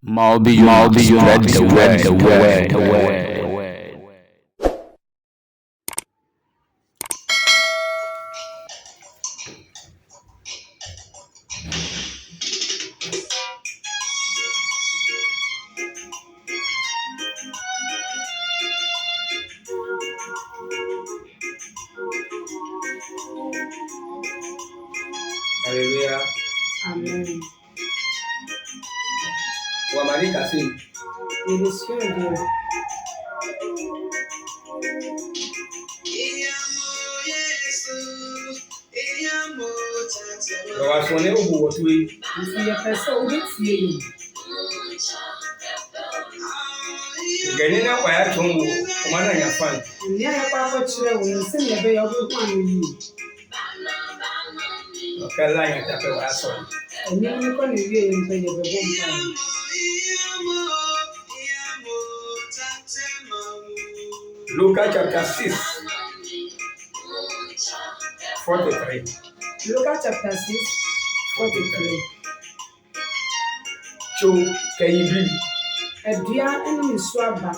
Malby, spread the word. Hallelujah. Amen. Wamali Kasim. It is your dear. Rawasone ubu wotui. If you are so good, you. Genina kwa ya chungu. Kumana nyafani. Near a papa children will send a bay of one. Kala ya tape wa son. And you can be in pay of a bonfire. Luke chapter 6, 43. Look at chapter 6, 43. Cho kayibli. A dear enemy swabba.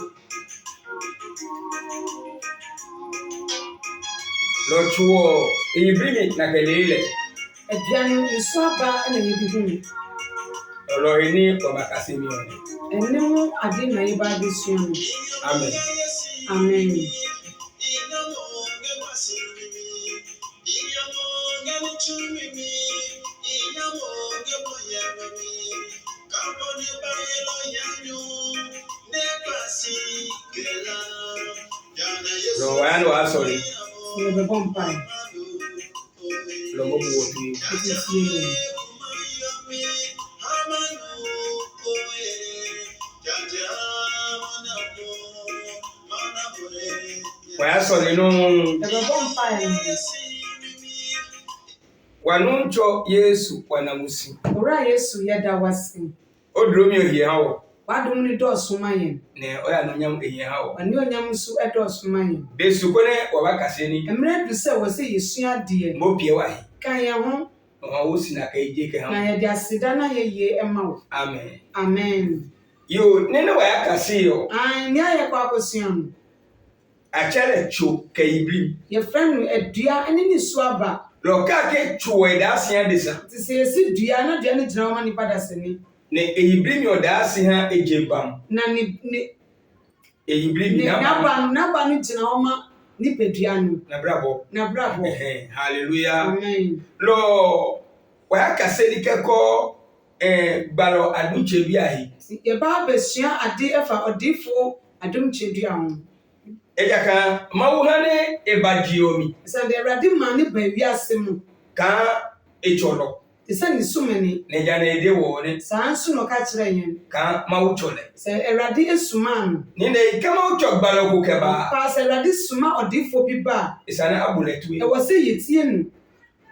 Lo chuo ibli na kelele. A dear is swabba and a yippee. Lo ini kwa makasimione. And no, I didn't know about this young. Amen. Amen. Lo wayano wa sorry. You have a bonfire. Lo ubu wotui. It is you. Kwa ya sorry no. You have a bonfire. Wanuncho Yesu wanamusi. Ora Yesu yada wasi. Odromi ohie hawo. Wadum ni do sumayen. Ne oya no nyam ehie hawo. Ani onyam su edo sumayen. Besu kone wabakase ni. Emre du se wose yesua de. Mopie wahi. Kan ye ho. O wosi na kaije ke ha. Na ye de asida na ye ye ema wo. Amen. Amen. Yo nene waya kase yo. An nya ye kwa kosuan. Achale cho kaiblim. Ye friend edua ani ni suaba. Lo ka ke cho e da asia desa. Ti se esi dua na dua ni jina wo mani pada seni. Ne eiblim yo da asia ejebam. Na ni Eiblim na ba ni jina wo ma ni pedua no. na brabo. Na bravo. Hallelujah. Amen. Lo waya kase ni keko balo aduche bi ahi. Ye ba besua ade efa odifo adum chedua ho. Ejaka mawuhane ebagiomi. Sa de radi mani ba wiase mu. Ka echolo. Isa ni sumeni. Ne jana ede wo ne. Sa ansu no ka kire yen. Ka mawuchole. Sa eradi esuma no. Ni ne kama ucho gbalo ko keba. Pa sa eradi suma odifo bi ba. Isana abuletu. E wo se yetie nu.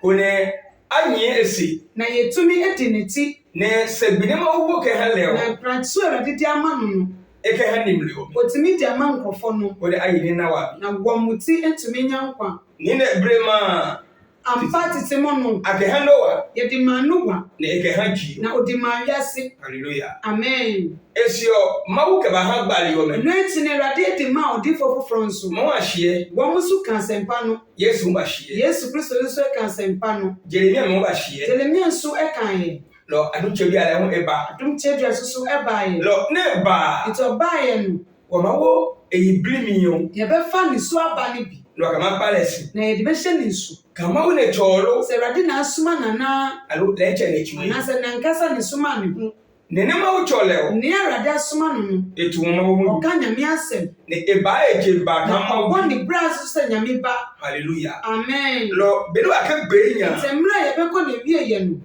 Kone anyi esi. Na yetumi ediniti. Ne sebine mawubo ke haleo. Na pratso eradi di ama no. Eke hanimleo. Otimi di ama nkofo no. Kone ayini na wa. Na gwomuti entumi nyankwa. Ni ne brema. Ampa titimo no. Ake handowa. Ye di manuwa. Ne eke hanji. Na odi mawiase. Hallelujah. Amen. Esio mawu ke ba ha gbali yo me. No enti ne eradi di ma odifo foforo nso. Mo ahie. Wo musu kan sempa no. Yesu ma ahie. Yesu Kristo nso kan sempa no. Jeremia mo ba ahie. Jeremia nso kan ye. Lo aduche bi ala ho eba. Adum chedua susu eba ye. Lo ne ba. Ito ba ye no. Wamawo eyiblimi yo. Ye be fa ni su aba ni bi. Lo kama palesi. Na ye de be hye ni su. Kama wo ne cholo. Se radi na asuma na na. Alo leche ne chumi. Na se na nkasa ni suma ni hu. Nene ma wo chole o. Ni radi asuma no. Etu mo mo mu. Oka nyame asem. Ne eba eje ba kama wo. Obo ni bra so se nyame ba. Hallelujah. Amen. Lo belu ake gbenya. Se mra ye be ko ne wie ye no.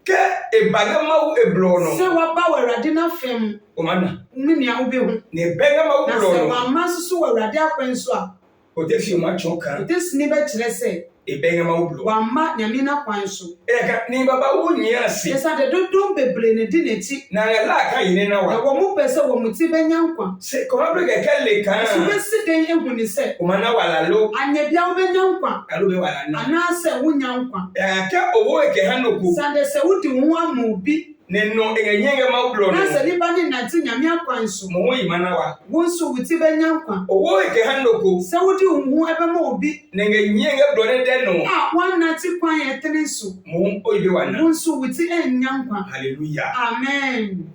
Ke eba ga ma wo eblo no. Se wa ba we radi na fem. O mana. Mmini a wo be hu. Ne bega ma wo Na eblo se no. wa ma susu we radi akwenso a. O te fi ma chonka. This ni be kire se. Ebega ma wo eblo. Wa ma nyame na kwan so. Eka ni baba wo nyia si. Yesa de dodom bebre ne di neti. Na la ka yine na Na wa. wo mu pese wo muti benya nkwa. Se ko ma breke kele kan. So be si den ehu ni se. O mana wala lo. Anya bia wo benya nkwa. Alo be wala na. Ana se wo nya nkwa. Ya ke owo eke hanoku. Sande se wo di wo amu bi. ne no enyenye ma blo na no sɛ nipa ne nante nyame akwan so mo ho yimana wa wo nso wo ti bɛnya nkwa owo ke handoko sɛ wode wo ho ɛbɛma obi ne enyenye blo ne de no a wɔnnante kwan ɛtene so mo ho oyibe wa na wo nso wo ti ɛnya nkwa hallelujah amen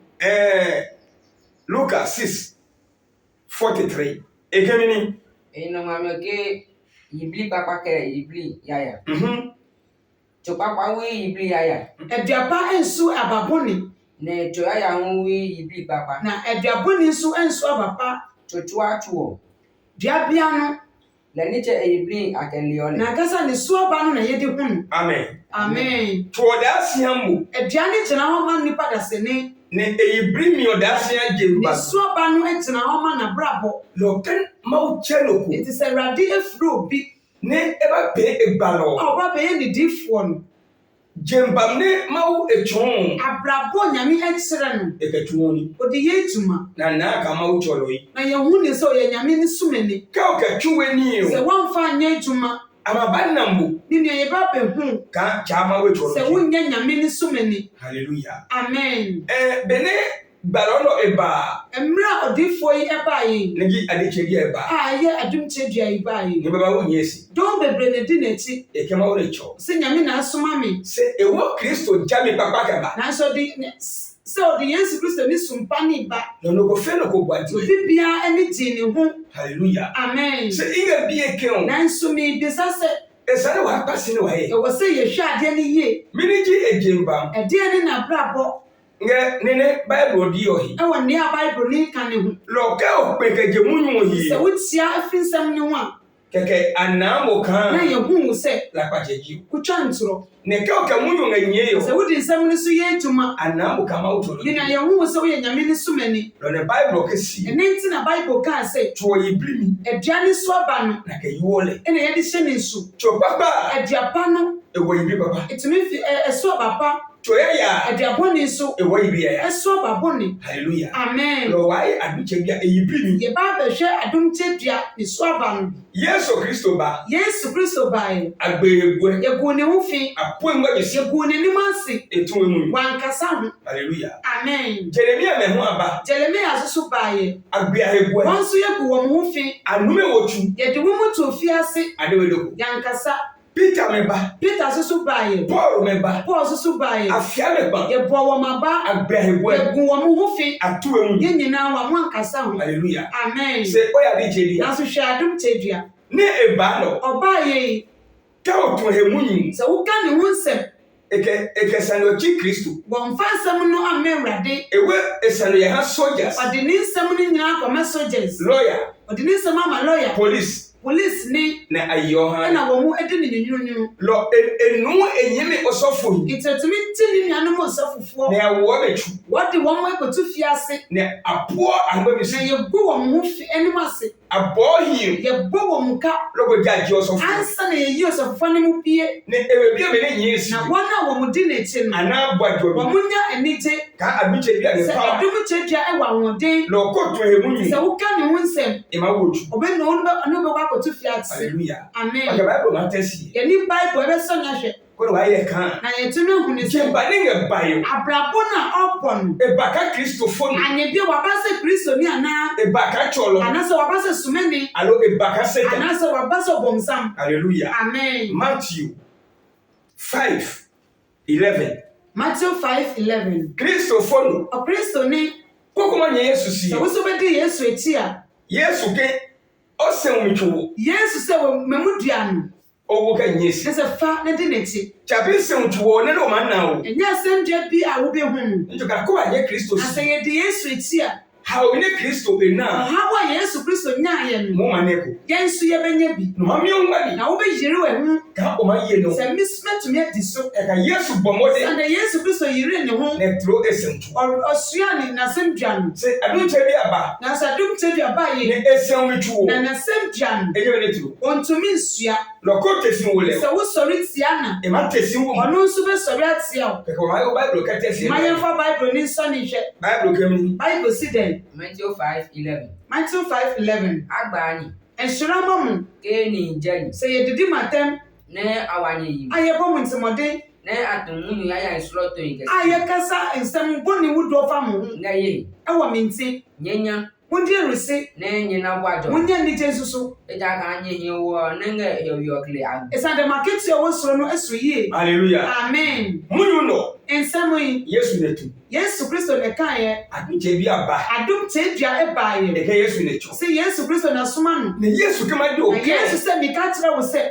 Lucas 6:43 ekemini eno mameke yibli papa ke yibli yaya to papa wi yibli yaya aduaba nso ababone ne to yaya ho wi yibli papa na aduabone nso nso abapa to tuo duabia no le ni che yibli akelione na kasa ne so aba no na yɛde hu no amen to da siambo aduane gyina hɔ ma nipa dasene ne eyibri mi odasia jemba ne so aba no gyina hɔ ma na brabɔ lo ken ma uchelo ko it is a radi efro bi ne eba pe egbalo ɔba bɛyɛ ne difoɔ no jemba ne ma u echon abrabɔ nyame ɛkyerɛ no eketuni ɔde yɛ etuma na ka ma ucholo yi na yɛhu ne sɛ ɔyɛ nyame ne sumene ka o ketuwe ni sɛ o wɔmfa nyɛ etuma amabanambo ne nua yɛba bɛhu ka chama we cholo sɛ wonyɛ nyame ne sumene hallelujah amen bene barono eba mmerɛ a ɔdefoɔ yi ɛbaeɛ ne gi adechedi eba a ɛyɛ adumkyerɛdua yi baeɛ ne baba wo nyesi dɔm bebree na di n'akyi ekema wo recho sɛ nyame na asoma me se ewo Kristo jami papa kaba nanso sɛ ɔde yesu kristo ne sumpa ne ba no go fe no ko bwati obi biara ne gye ne ho hallelujah amen se inga bie keon nanso mebisa sɛ esane wa pasi ne wa he ɛwɔ sɛ yɛhwɛ adeɛ no yie miniji ejemba ɛdeɛ ne nabrabɔ nge Bible di ohi ɛwɔ nea bible ne ka ne ho lo ka o pe ke jemunyu hi sɛ wotia afi nsɛm ne ho a keke anamo na kan yɛhu wo sɛ la pacheji kotwa ntorɔ ne ka o ka munyu nganye yo sɛ wode nsɛm no so yɛ adwuma anamo kama utolo ne na yɛhu wo sɛ woyɛ nyame ne somani lo ne Bible ke si ɛne nti na bible kaa sɛ to yiblimi aduane so aba no na ke yiwole ɛna yɛde hyɛ ne nso to papa aduaba no ewo yibri papa ɛtumi fi ɛso aba pa to ya aduabɔne nso ewo yibri ya ɛso aba bɔne hallelujah amen lo wai aduche bia eyiblimi yɛba abɛhwɛ adomkyerɛdua ne so aba no Yesu Kristo ba yesu kristo baeɛ agbegwe yɛguu ne ho fi apoengwa jesi yɛguu n'anim ase etuwe mu wankasa ho hallelujah amen Jeremia me ho aba jeremia nso so baeɛ agbegwe wɔn nso yɛgu wɔn ho fi anume wotu yɛde wɔn mu to fi ase adewedoko yankasa Peter me ba peter nso so baeɛ Paul me ba paul nso so baeɛ afia me ba yɛbɔ wɔn aba agbegwe yɛgu wɔn ho fi atuwe mu yɛn nyinaa wɔn ankasa ho hallelujah amen se oya di jeli nanso hwɛ adomkyerɛdua ne eba no ɔbaeɛ yi ka otu hemunyu sɛ woka ne ho nsɛm eke sano chi Kristo wɔmfa nsɛm no amma awurade ewe esano ya ha soldiers ɔde ne nsɛm no nyinaa kɔma soldiers lawyer ɔde ne nsɛm ama lawyer police police ne na ayo ha ɛna wɔn mu adi ne nyinyinyinyi lo enu enyime osofo yi ntatumi ti ne nuanom ɔsɔfofoɔ na awo betu wɔde wɔn mu akɔto fi ase na apo ahba bi na si yɛgu wɔn ho fi anim ase abo hi yɛbɔ wɔn ka logo jaji osofo ansa na yɛyi ɔsɔfofoɔ no mu pie ne ewe bi me ne nyi si na wɔn a wɔn di n'akyi no ana boadwo wɔn bi nya anigye ka abiche bi ane sɛ pa adomkyerɛdua ɛwɔ ahoɔden lo ko to hemunyu sɛ woka ne ho nsɛm e ma wotu ɔbɛn na ɔno bɛkɔ akɔto fi ase hallelujah amen okay Bible ma tesi yɛne bible ɛbɛsɔ no ahwɛ ko wa ye kan na yɛtumi ahu ne sɛ jemba ne nge bayo abrabɔ no a ɔbɔ no ebaka Kristo fonu anyabia waba sɛ kristoni anaa ebaka cholo anaasɛ waba sɛ somani alo ebaka satan anaasɛ waba sɛ ɔbɔnsam hallelujah amen Matthew 5:11 Matthew 5:11 Kristo fonu ɔkristoni kokoma nye Yesu si sɛ wo so bɛdi yesu akyi a Yesu ke osem mitwo yesu sɛ mamu dua no owo ka nyesi ne sɛ fa na di n'akyi chabi sem tuwo ne do man na o ɛnyɛ asɛmdua bi a wobɛhu no nto ka ko anye Kristo na sɛ si yɛdi yesu akyi a ha o ne Kristo be na ɔhaw a yesu kristo nyaayɛ no mo maneko yɛn nso yɛbɛnya bi no ma mi onwani na wobɛyiri w'ahu ka o ma ye no sɛ mesmatumi adi so e ka Yesu bomode sɛnɛ yesu kristo yiri ne ho ne tro esem tu ɔsua ne n'asɛmdua no se adunche bi aba na sɛ adomkyerɛdua baeɛ ne esem mitwo na n'asɛmdua no enye ne tro ɔntumi nsua lo ko tesin wole sɛ wosɔre tia na e ma tesin wo ɔno nso bɛsɔre atia wo ke ko ma Bible ka tesin ma yɛmfa bible ne nsɔ ne hwɛ Bible kemi bible si dɛn Matthew 5:11 Matthew 5:11 agbani nhyira ma mo ke ni njani sɛ yɛdidi matɛm ne awanye yi a yɛbɔ mo ntɛmɔden na atomu yaya nsloto yi a yɛkasa nsɛm bɔne wodoɔ fa mo ho na ye ɛwɔ me nti nyenya mode rese na nyina bwajo monyɛ anigye nso so eja ka anye hi wo na nga yo kle ag ɛsiane dɛ maketua wɔ soro no ɛso yie Hallelujah. amen Munyu no. nsɛm yi Yesu netu. yesu kristo na ɛkaeɛ Adunche bi aba. adom tɛdua ɛbaeɛ Eke Yesu netu. sɛ yesu kristo na soma no Ne Yesu kama do. na yesu sɛ meka kyerɛ wo sɛ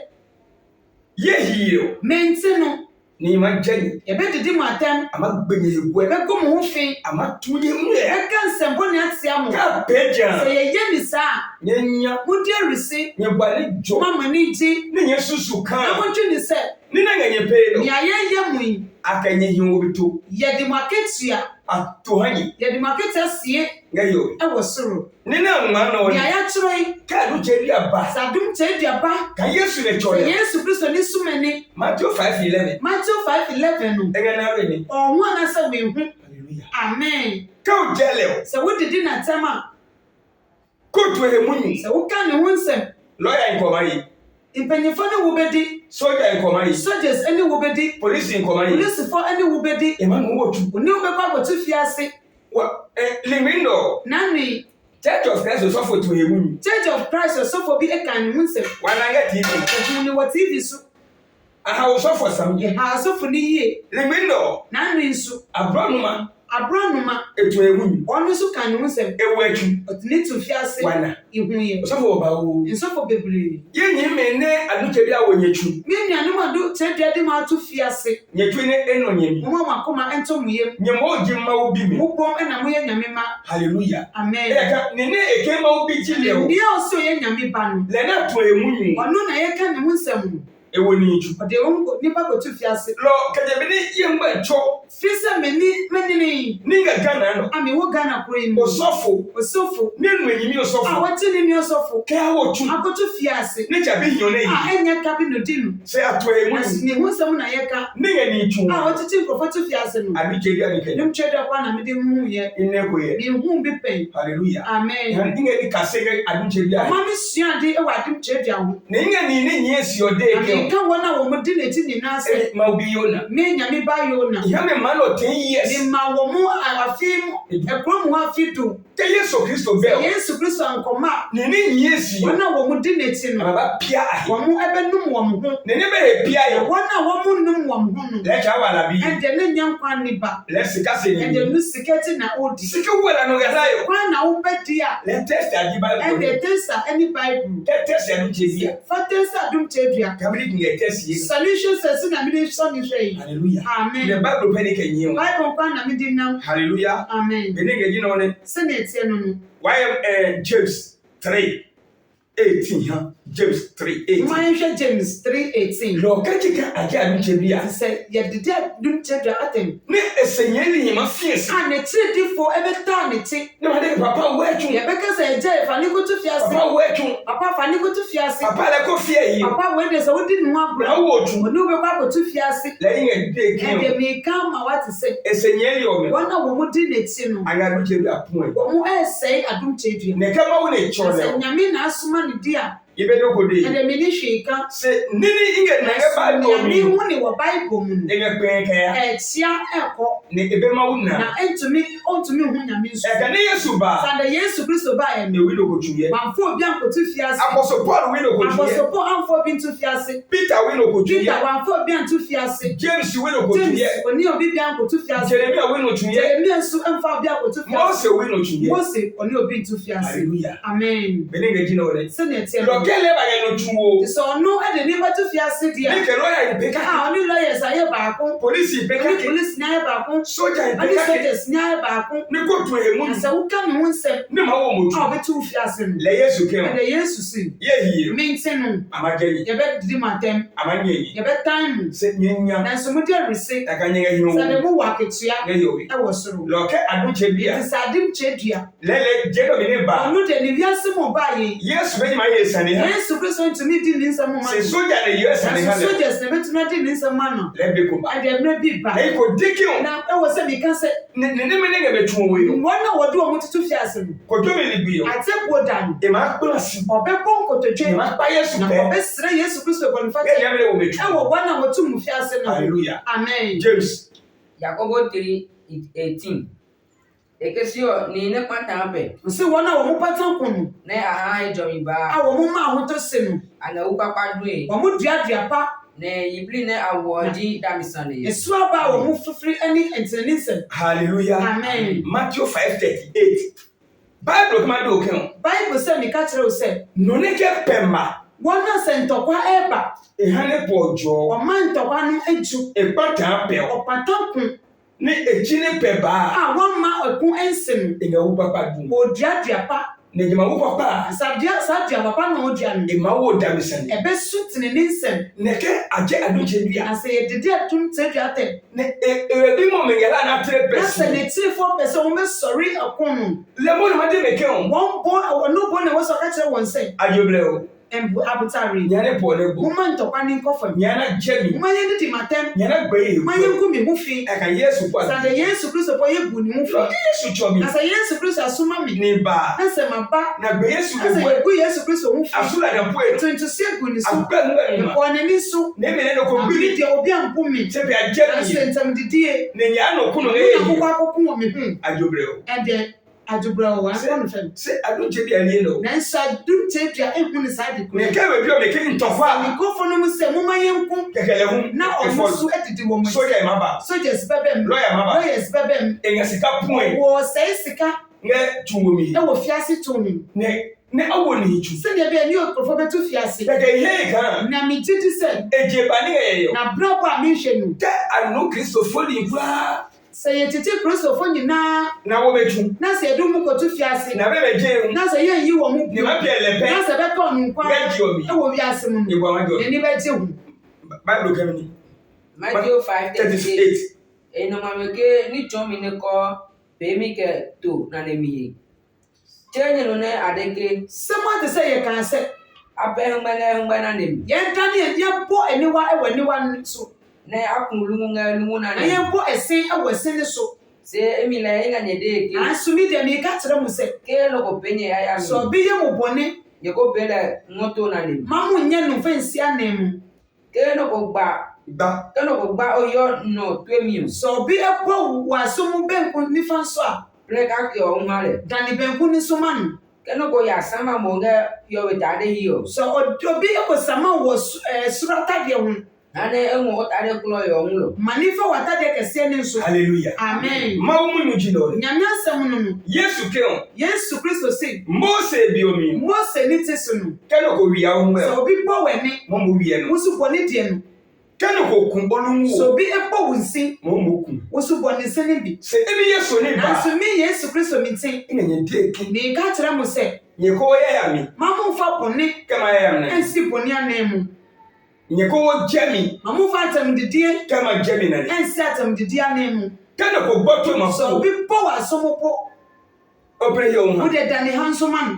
Ye hiyo. mente no Ni majani. yɛbɛdidi mo atɛm Ama gbenye gwe. yɛbɛgo mo ho fi Ama tunye mwe. yɛbɛka nsɛm bɔne atia mo Ka sɛ peja. yɛyɛ ne saa Nyenya. mode rese Nye bwale jo. ma mo ani gye Ne Yesu na kan. montwe ne sɛ Ni na nganye pe no. nea yɛyɛ mo yi Akenye hiyo bitu. yɛde mo aketua Atohanyi. yɛde mo aketua sie Ngayo. ɛwɔ soro Ni na ngma no. nea yɛakyerɛ yi Ka adunche bi aba. sɛ adom tɛdua ba Ka Yesu ne sɛ chole. yesu kristo ne sumani Matthew 5:11. matthew 5:11 no Enge na re ni. ɔho anasɛ mehu Hallelujah. amen Ka o jele o. sɛ wodidi n'atɛm a Ko tu he munyi. sɛ woka ne ho nsɛm Lawyer nkoma yi. mpanyimfo ne wo bɛdi Soldier nkoma yi. soldiers ne wo bɛdi Police nkoma yi. polisifoɔ ne wo bɛdi Emanu wo tu. one wo bɛkɔ akɔto fiase Wa limindo. nane Church of Christ so for to he munyi. church of christ ɔsɔfoɔ bi ka ne ho nsɛm Wana get TV. ɛhu ne wɔ tv so Aha wo so for some. yɛha asɔfo no yie Limindo. nane nso Abronuma aborɔnoma etu he munyi. ɔno nso ka ne ho nsɛm Ewu etu. ɔtene to fiase Wana. ihu yɛ So for ba wo. nsɔfo bebree Yenyi me ne aduche bi awo nyetu. me nuanom ado tɛdua de ma ato fiase Nyetu ne eno nyemi. mo ma akoma ɛntɔ mo yam Nyemo jimma wo bi me. mobɔm ɛna moyɛ nyame ma Hallelujah. amen Eka ne ekema wo bi jile o. nea ɔsɛ ɔyɛ nyame ba no Le na to he munyi. ɔno na yɛka ne ho nsɛm no Ewo ni etu. ɔde wɔn nipa kɔto fiase Lo kaje bi ni yemba cho. fi sɛ m'ani Ninga Ghana no. a mewɔ ghana koro yi mu Osofo. ɔsɔfo Ne nwenyimi a osofo. wɔte ne nua ɔsɔfo Ke awo tu. akɔto fiase Ne cha bi hiyo ne a yi. ɛnyɛ ka bi no di no Se ato he na munyi. ne ho nsɛm na yɛka Ninga ni tu. a wɔtete nkurɔfo to fiase no Aduche bi anike. dwom twɛ dɛ kɔ na mede hu yɛ Ine ko ye. mehu bi pɛn Hallelujah. amen Yan ninga ni kasege aduche bi ai. ɔma me sua ade wɔ adom kyerɛdua ho Ne ninga ni ne nyesi ode na ke. meka wɔn a wɔn di n'akyi nyinaa sɛ Ma obi yona. me nyame ba yona Ya me man o 10 years. mema wɔ mo afe mu ɛkuro mu afe do Ke Yesu Kristo be o. yesu kristo ankɔma Ne ni nyesi. wɔn a wɔn di n'akyi no Baba pia ahe. wɔn ɛbɛnum wɔn ho Ne ne be he pia na yo. wɔn a wɔn num wɔn ho no Le cha wala bi. ɛdɛ ne nya nkwa ne ba Le sika se ni. ɛdɛ no sikɛti na odi Sika wala no gala yo. kwan na wobɛdi a Le test adi Bible. ɛdɛ tesa ɛne bible Ke test aduche bi. fatesa adom kyerɛdua Kabri ni test ye. solution sɛ si na mede sɔ ne hwɛ yi Hallelujah. amen The Bible pe ni ke yin o. bible kwan na mede nam Hallelujah. amen Bene ge jina one. sɛnea ɛteɛ no no Why James 3:18 ha. James 3:18. ma yɛhwɛ james 3:18 Lo kachika aja aduche bi a. sɛ yɛdede adom kyerɛdua atɛm Ne esenyeli ni ma fiesi. a ne tiridifo ɛbɛtaa ne ti Ne ma de papa wo etu. yɛbɛka sɛ ɛgya ɛfa ne koto fiase Papa wo etu. papa fa ne koto fiase Papa le ko fie yi. papa wei de sɛ wodi ne ho Na agorɔ wo otu. ɔne wobɛkɔ akɔto fiase Lẹ́yìn ẹ̀dídé kí ɛdeɛ o. meka ma wate sɛ Esenyeli ọmọ. wɔn a wɔn di n'akyi no Anya aduche bi apun ẹ. wɔn ɛresɛe adom kyerɛdua Nẹ̀kẹ́ máa wọ ní ìtsọ sɛ lẹ̀. nyame na asoma ne di a Ibẹ̀ ní okòdè. ɛdeɛ mene hwee ka Ṣé níní ìyẹn nàgẹ́ bá lọ nyame mi? hu ne wɔ bible mu no Ẹ̀yẹ pẹ̀yẹ kẹ́yà. ɛkyea ɛkɔ Ní ibẹ̀ máa wọ nà. na ɔntumi hu nyame nso Ẹ̀ka ní Yéṣu bá. sanda yesu kristo baeɛ no Ewì ní okòtù yẹ. wamfo obi ankɔto fiase Apọ̀sọ̀ Paul wí ní okòtù yẹ. apɔsɔpɔ amfo obi nto fiase Peter wí ní okòtù peter yẹ. wamfo obi anto fiase James wí ní okòtù james yẹ. oni obi bi ankoto fiase Jeremia wí ní okòtù yẹ. jeremia nso mfa obi ankoto fiase Mose wí ní okòtù yẹ. mose oni obi nto fiase Hallelujah. amen Bẹ̀ni ìgbẹ́ jí náà wọlé. sɛnea ɛteɛ no Lọ́kẹ́ lẹ́bàá yẹn ló tún wo. sɛ ɔno de ne bɛto fiase deɛ Ní kẹ̀ lọ́yà ìpè a káàkiri. ɔne lawyers ayɛ baako Polisi ìpè ɔne káàkiri. police ni ayɛ baako Sójà ìpè ɔne káàkiri. soldiers ni ayɛ baako Ní kóòtù èmú na ni. sɛ woka ne ho nsɛm Ní màá wọ mọ̀tù. a ɔbɛto wo fiase no Lẹ Yéṣu kẹ́hìn. ɛdɛ yesu si Yé yìí. mente no Amagẹ́yìn. yɛbɛdidi mu atɛm Amanyẹ̀yìn. yɛbɛtan mu Sẹ nyẹ́nyá. nanso mode awurese Ẹ̀ka nyẹ́nyẹ́ yín sɛ de wọ́n. mowɔ akatua Nyẹ́yẹ́ òwe. ɛwɔ soro Lọ́kẹ́ àdúnkyẹ́ bí a. nti sɛ adem kyerɛdua Lẹ́lẹ́ jẹ́dọ̀ mi ní bá. ɔno de ne wiase mu baayɛ Yéṣu bẹ́ẹ̀ ni màá yẹ ìsànni ha. yesu kristo ntumi di ne nsɛm ma Sẹ sójà lè yọ ìsànni ha nanso lẹ̀. soldiers na ɛbɛtumi adi ne nsɛm ma no Lẹ́bi kò bá. ɛdeɛ mmerɛ bi ba Lẹ́yìn kò dínkì o. na ɛwɔ sɛ meka sɛ Ní ní mi ní ngẹ̀ bẹ̀ tún owó yìí o. wɔn a wɔde wɔn tutu fiase no Kojomi ni bio. atebuo da no Ema kplasi. ɔbɛbɔ nkotodwe Ema pa Yesu na pe. ɔbɛsrɛ Yesu Kristo bɔnifa Ye yamre o metu. ɛwɔ wɔn a wɔtu mu fiase no Hallelujah. amen James. Yakobo 3:18. Ekesio ni ne kwanta ape. nsi wɔn a wɔn pata ko no Ne aha ejomi ba. a wɔn ma ahotɔ se no Ana upapa due. wɔn duadua pa Ne yibli ne awoji damisane. esu aba a wɔn fifiri ne ntɛnni nsɛm Hallelujah. amen Matthew 5:38. Bible kuma do kan. bible sɛ mika kyerɛ o sɛ Noneke pema. wɔn a sɛ ntɔkwa ɛɛba Ehane bojo. ɔma ntɔkwa no eju Epata pe. ɔpata ko Ni ejine peba. a wɔn ma ɛko ɛnsi Enga wo papa du. no oduadua pa Ne jema wo papa. saa dua papa na odua no Ema wo damisane. ɛbɛsu tene ne nsɛm Neke aje aduche bia. na sɛ yɛdidi atum tɛdua tɛ Ne ebi mo mengala na tre na sɛ pesi. ne tirifoɔ pɛ sɛ wɔbɛsɔre ɛko no Le mo ma de meke on. wɔn bɔ wɔn bo na wɔsɔ ka kyerɛ wɔn sɛ Ajoble o. abotare Nyane po ne bu. moma ntɔkwa ne nkɔ fam Nyana jemi. moma yɛ didi matɛm Nyana gbe moma ye. yɛ nku mi mu fi Aka Yesu kwa. sɛ de Yesu Kristo pɔ yɛ gu ne mu fi Lo Yesu chomi. na sɛ Yesu Kristo asoma mi Ni ba. na sɛ ma ba Na gbe Yesu na sɛ gbe. yɛgu Yesu Kristo mu fi Asula na poe. tontosi gu ne so Agba nwa ma. ɛkɔ n'ani so Ne me ne no ko na bi. mi deɛ obi ampo mi Se bi na ajemi. sɛ ntɛm didie Ne nya no kuno na e. akokɔ akoko wɔ me ho Ajoble o. ɛdɛ adubra wɔ ɛkɔ no fam Se aduche bi ali no. nanso adum tɛdua ehu ne saa de Ne kuro ka we bi o meke ntofa. nkɔfo no mu sɛ moma yɛ nko Kekele hu. na ɔmo so adidi wɔn mu Soja ma ba. soldiers bɛbɛm Lawyer ma ba. lawyers bɛbɛm Enga sika point. wɔsɛe sika Nge tuwomi. ɛwɔ fiase to no Ne awo ni ju. sɛdeɛ bɛyɛ ne ɔkurɔfoɔ bɛto fiase Keke he kan. na megye di sɛ Eje ba ni ye yo. na brabɔ a mehwɛ no Te anu Kristofo ni kura. sɛ yɛtete kristofo nyinaa Na wo metu. na sɛ yɛde mu kɔto fiase Na be beje. na sɛ yɛnyi wɔ mu Ni bio ma pie lepe. na sɛ bɛka ɔno nkwa Bɛgye omi. ɛwɔ wiase mu Ni no bo ma jo. n'ani bɛgye ho Bible kam ni. Matthew 5:38. 38. Eno mameke ni chomi ne ko pemi ke to na ne miye. Chenye no ne adeke sɛm ate sɛ yɛkaa sɛ ape hungba na ne mi. yɛnta ne yɛbɔ aniwa ɛwɔ aniwa no so Ne akunlu lumu na na ne. yɛbɔ ɛsen ɛwɔ ɛsen no so Se emi la inga nye de ke. nanso mi deɛ meka kyerɛ mu sɛ Ke lo ko penye ya sɛ mi. ɔbi yɛ mo bɔne Ye ko bele ngoto na ne. ma mo nyɛ no mfa nsi anan mu Ke no ko gba. Ba. Ke no ko gba oyo no twemi o. sɛ ɔbi ɛbɔ wɔ aso mu bɛnko nifa nso a Ple ka ke o ngale. dane bɛnko ne so ma no Ke no ko ya sama mo nge yo wetade hiyo. sɛ obi ɛkɔsama wɔ soro atadeɛ ho Ane enwo otade klo yo ngulo. ma nifa wɔ atadeɛ kɛseɛ ne nso Hallelujah. amen Ma wo mu nu ji no. nyame asɛm no no Yesu ke on. yesu kristo se Mose bi omi. mose ne te so no Keno ko wi awo mu sɛ e. obi bɔ w'ani Mo mo wi e no. wo so bɔ ne deɛ no Keno ko kun bolu sɛ wo. obi ɛbɔ wo nsi Mo mo kun. wo so bɔ ne nsi ne bi Se ebi Yesu ni ba. nanso me yesu kristo me nten Ina nye de ki. meka kyerɛ mo sɛ Nye ko ye ya mi. ma momfa bɔne Kama ye ya mi. ɛnsi bɔne anan mu Nye ko wo jemi. ma momfa atamdidie Kama jemi na ni. ɛnsi atamdidie anan mu Keno ko gboto ma sɛ ko. obi bɔ w'aso mo po Opere ye o ha. wode dane ha nso ma no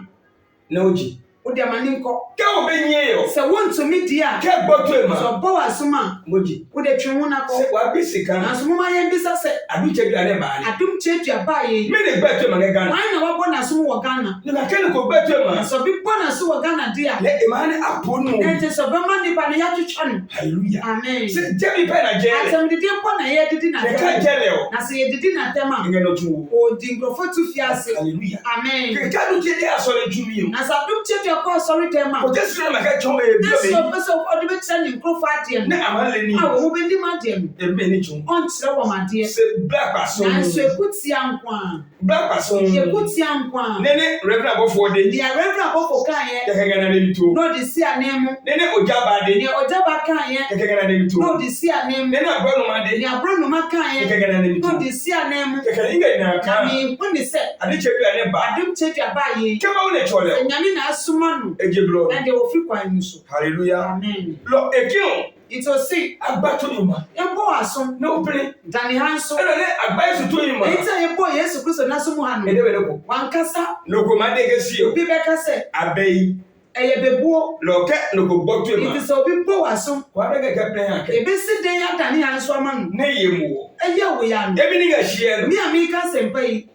Na oji. wode ama ne nkɔ Ke o be nye yo. sɛ wontumi di a Ke gboto sɛ ma. ɔbɔ w'aso ma Moji. wode twe ho na Se kɔ wa bi sika. nanso moma yɛmbisa sɛ Adu che bi ane ba ni. adom tuatua baa yɛ Me ne gboto ma Ghana. wan na wabɔ n'aso mu wɔ ghana Ni ba keno ko gboto ma. sɛ obi bɔ n'aso wɔ ghana di a Le imane apo nu. ɛnti sɛ ɔbɛma nnipa no yɛatwetwa no Hallelujah. amen Se jemi pe na jele. atamdidie mpo na yɛdidi Ne ka n'atɛm jele o. na sɛ yɛdidi n'atɛm a Nge no tu. ɔdi nkurɔfoɔ tu fiase Hallelujah. amen Ke ka du je de aso le ju mi o. na sɛ adom tuatua kɔ asɔre dɛm a Ko je sure ma ka chon e bi na sɛ o. ɔpɛ sɛ ɔde bɛkyerɛ ne nkurɔfoɔ adeɛ Ne no amale ni. a wɔn bɛnim adeɛ no E be ni chon. ɔnkyerɛ wɔn adeɛ Se black person. nanso ekutia nko a Black person. ekutia nko a Nene reverend abofo de. deɛ rɛvrɛ abɔfo kaayɛ Ke ke gana de to. na ɔde si anan mu Nene ojaba de. deɛ ɔgyaba kaayɛ Ke ke gana de na to. ɔde si anan mu Nene abronu ma de. deɛ aborɔnoma Ke kaayɛ ke gana de na to. ɔde si anan mu Ke ke inga na na ka. mehu ne sɛ Ade che bi ane ba. adom tuatua baa yɛ Ke ba wo ne chole. sɛ nyame na asoma no Eje blo. na deɛ wɔfiri kwan no so Hallelujah. amen Lo ekion. nti ɔse Agbato ni ma. yɛbɔ w'aso No pere. dane ha nso Elo ne agbaye su to ni ma. ɛnti a yɛbɔ yesu kristo n'aso mu ha no Ede we ko. wankasa Loko ma de ke si o. obi bɛka sɛ Abeyi. ɛyɛ bebuo Lo ke loko gboto ma. nti sɛ obi bɔ w'aso Wa be ke plan ake. ebesi den adane ha nso ama no Ne ye mu. ɛyɛ wo ya no Ebi ni ga shie no. me a meka asɛmpa yi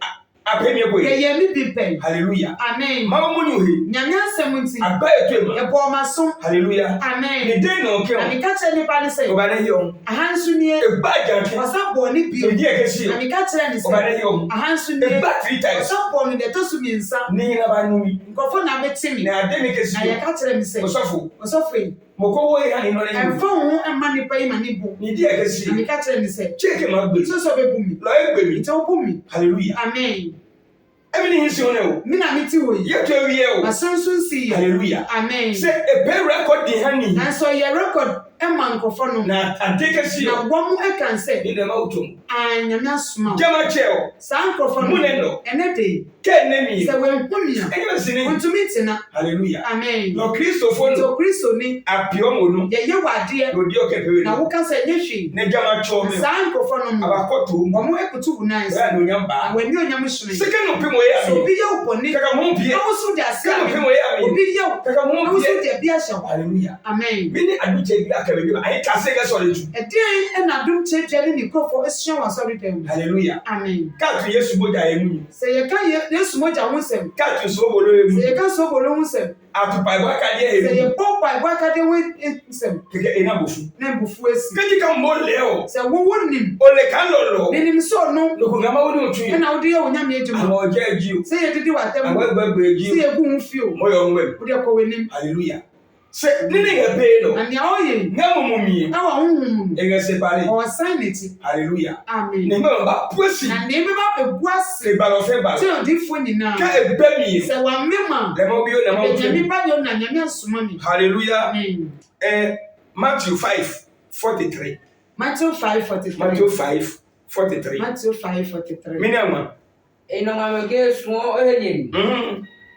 apemye boy. Yɛyɛ me bi pɛ. Hallelujah. Amen. Mama mu nyu he. Nyame asɛm nti. Agba etu Yɛbɔ ɔma so. Hallelujah. Amen. Ne den na oke Na o. meka kyerɛ nipa ne sɛ. Oba na hi o. Aha nso nie. Egba janke. Ɔsa bɔ ne bio. Edi ekesi Na o. meka kyerɛ ne Oba na hi sɛ. o. Aha nso nie. Egba 3 times. Ɔsa bɔ no de to so miɛnsa. Ni na ba nu wi. Nkɔfo na bɛte me. Na ade ne kesi Na o. yɛka kyerɛ me sɛ. Osofo. Ɔsɔfo yi. Moko wo ha ni no le. Ɛmfa wo ho ɛma nipa yi ma ne bo. Ni di ekesi. Na meka kyerɛ ne sɛ. Cheke ma gbe. Soso bɛbu mi. Lo egbe mi. Nti wobu mi. Hallelujah. Amen. Everything is on o. Me na mete hɔ yi. Ye to wi e o. Asonson si yɛ. Hallelujah. Amen. Say e pay record di hani. Nanso yɛ record ɛma nkɔfo no. Na ade kesi Na o. wɔn ɛka sɛ. Ni de ma utum. Nyame asoma wo. Jama che o. Saa nkɔfo no. Mu ne no. Ɛnɛ de. Ke ne mi. Sɛ wɔnhu mi a. Enye sini. Wɔntumi tena. Hallelujah. Amen. No Christopher Nti no. Kristo ni. Apio mo no. Yɛyɛ wɔ adeɛ. No di o ke pewe Na no. woka sɛ nyɛ hwee. Ne jama cho me. Saa nkɔfo no mu. Abakoto mu. Wɔn ekutu wo nan Ya so. no nyamba. Na wɔn ani onyam hyerɛn. Second no pimo ya So mi. obi yɛ wo bɔne. Kaka mo pie. Na wo so de ase Second no ame. pimo ya mi. Obi yɛ wo. Kaka mo Na wo so pie. de bi ahyɛ hɔ. Hallelujah. Amen. Mini aduche bi aka bi. Ayi ka se ga so le tu. Ɛdeɛn ɛna dom kyerɛkyerɛ ne ne nkurɔfoɔ ahyia wɔ asɔredan mu. Hallelujah. Amen. Ka tu Yesu boja ye mu. Sɛ yɛka Yesu mogya ho nsɛm. Ka tu so bolo ye mu. Sɛ yɛka sobolo ho nsɛm. Atupa ibo aka die Sɛ ye mu. yɛbɔ mpaebɔ akade ho nsɛm. Keke ina bofu. Na mbufu asi. Keji ka mo le o. Sɛ wowo nim. Ole kan lolo. Menim sɛ ɔno. No ko ngama wo ni otu. Ɛna wode yɛ wo nyame adwuma. Àwọn ọjọ́ ẹjí o. Sɛ yɛdidi w'atam. Àwọn ẹgbẹ̀gbẹ̀ ẹjí Sɛ o. yɛgu ho fi o. Mo yọ ọmọ ẹ̀. Wode kɔ w'anim. Hallelujah. Ṣé nínú ìyẹn bẹ́ẹ̀ lọ? Na nea ɔyɛ. Ní àwọn ọmọ mi yẹn. Na wɔ honhom mu. Ẹ̀yẹ ṣe parí. Ɔsan n'akyi. Hallelujah. Amen. Ní ìmọ̀ bá pọ́sì. Na nea ebi ba egu ase. Ìbàlọ̀fẹ́ bàlọ̀. Tí odiifoɔ nyinaa. Ká ẹgbẹ́ mi yẹn. Sɛ wɔamema. Lẹ́mọ̀ bí ó lẹ́mọ̀ ó Nyame tún. ba yɛ na nyame asoma me. Hallelujah. Amen. Matthew 5:43. Matthew 5:43. Matthew 5:43. Matthew 5:43. Mí ní àwọn. Inongamege suo enyeri.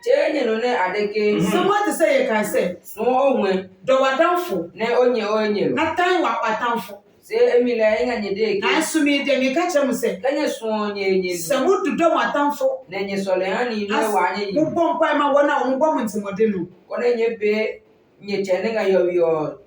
Chenye no ne adeke. Someone to say you can say. Suo onwe. Do wadanfo. Ne onye onyero. Na tan wa watanfo. Se emile enga nyedeke. Na asumi de me ka kyerɛ mo sɛ. Kanye suo onye enyeri. Sɛ wo dodɔ mo atanfo. Ne nye sole hani ne wa anye yi. Mo bɔ mpa ma wɔn a wɔn bɔ mo ntimɔde no. Kone nye be nye chene nga yo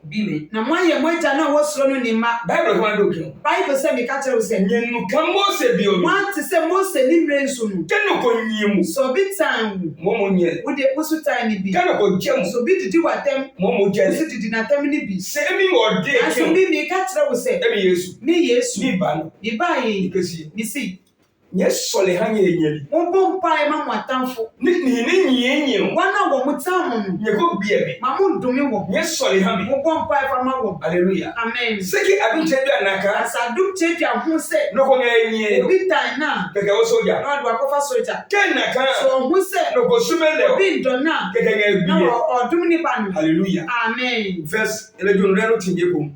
bime. Na mo ayɛ mo agya na wɔsoro no ne ma. Bible kò máa dókè o. Bible sɛ me ka kyerɛ wo sɛ. Nyẹnu kan Mose bi omi. Wɔn te sɛ Mose ne mmerɛ nso no. Kẹ́nu kò nyi mu. Sɛ obi tan wo. Mo mo nyẹ. Wo de wosu tan ne bi. Kẹ́nu kò jẹ́ mu. Sɛ obi didi w'atam. Mo mo jẹ́ Wosu didi n'atam ne bi. Ṣé èmi wọ̀ dé Aso kí o? mi me ka kyerɛ wo sɛ. Èmi Yesu. Me Yesu. Ní ìbánu. Me ba yɛ. Ìkẹsì. Me si. Nyẹ sọlẹ̀ hàn yẹ nyẹli. Mo bɔ mpa ma mo atanfo. Ní nyìnyín o. Wɔn a wɔn tan mo no. Nyẹ kó bí ẹ̀mí. Ma mo dumi wɔ. Nyẹ sọlẹ̀ hàn mi. Mo bɔ mpa fa ma wɔ. Hallelujah. Amen. Sẹ́kì àdúntẹ̀ bí ànàkà. Asadum kyekya ho sɛ. Nọkọ ń yẹ Obi tan na. Kẹ̀kẹ́ wọ́n sójà. Na ɔde wakɔfa soja. Kẹ́ nàkà. So ɔho sɛ. Nọkọ súnmẹ́ lẹ̀ o. Obi ndɔ na. Kẹ̀kẹ́ ń Na bí yẹ. ɔdum nipa no. Hallelujah. Amen. Verse ẹlẹ́dùn rẹ̀ ló ti yẹ kó.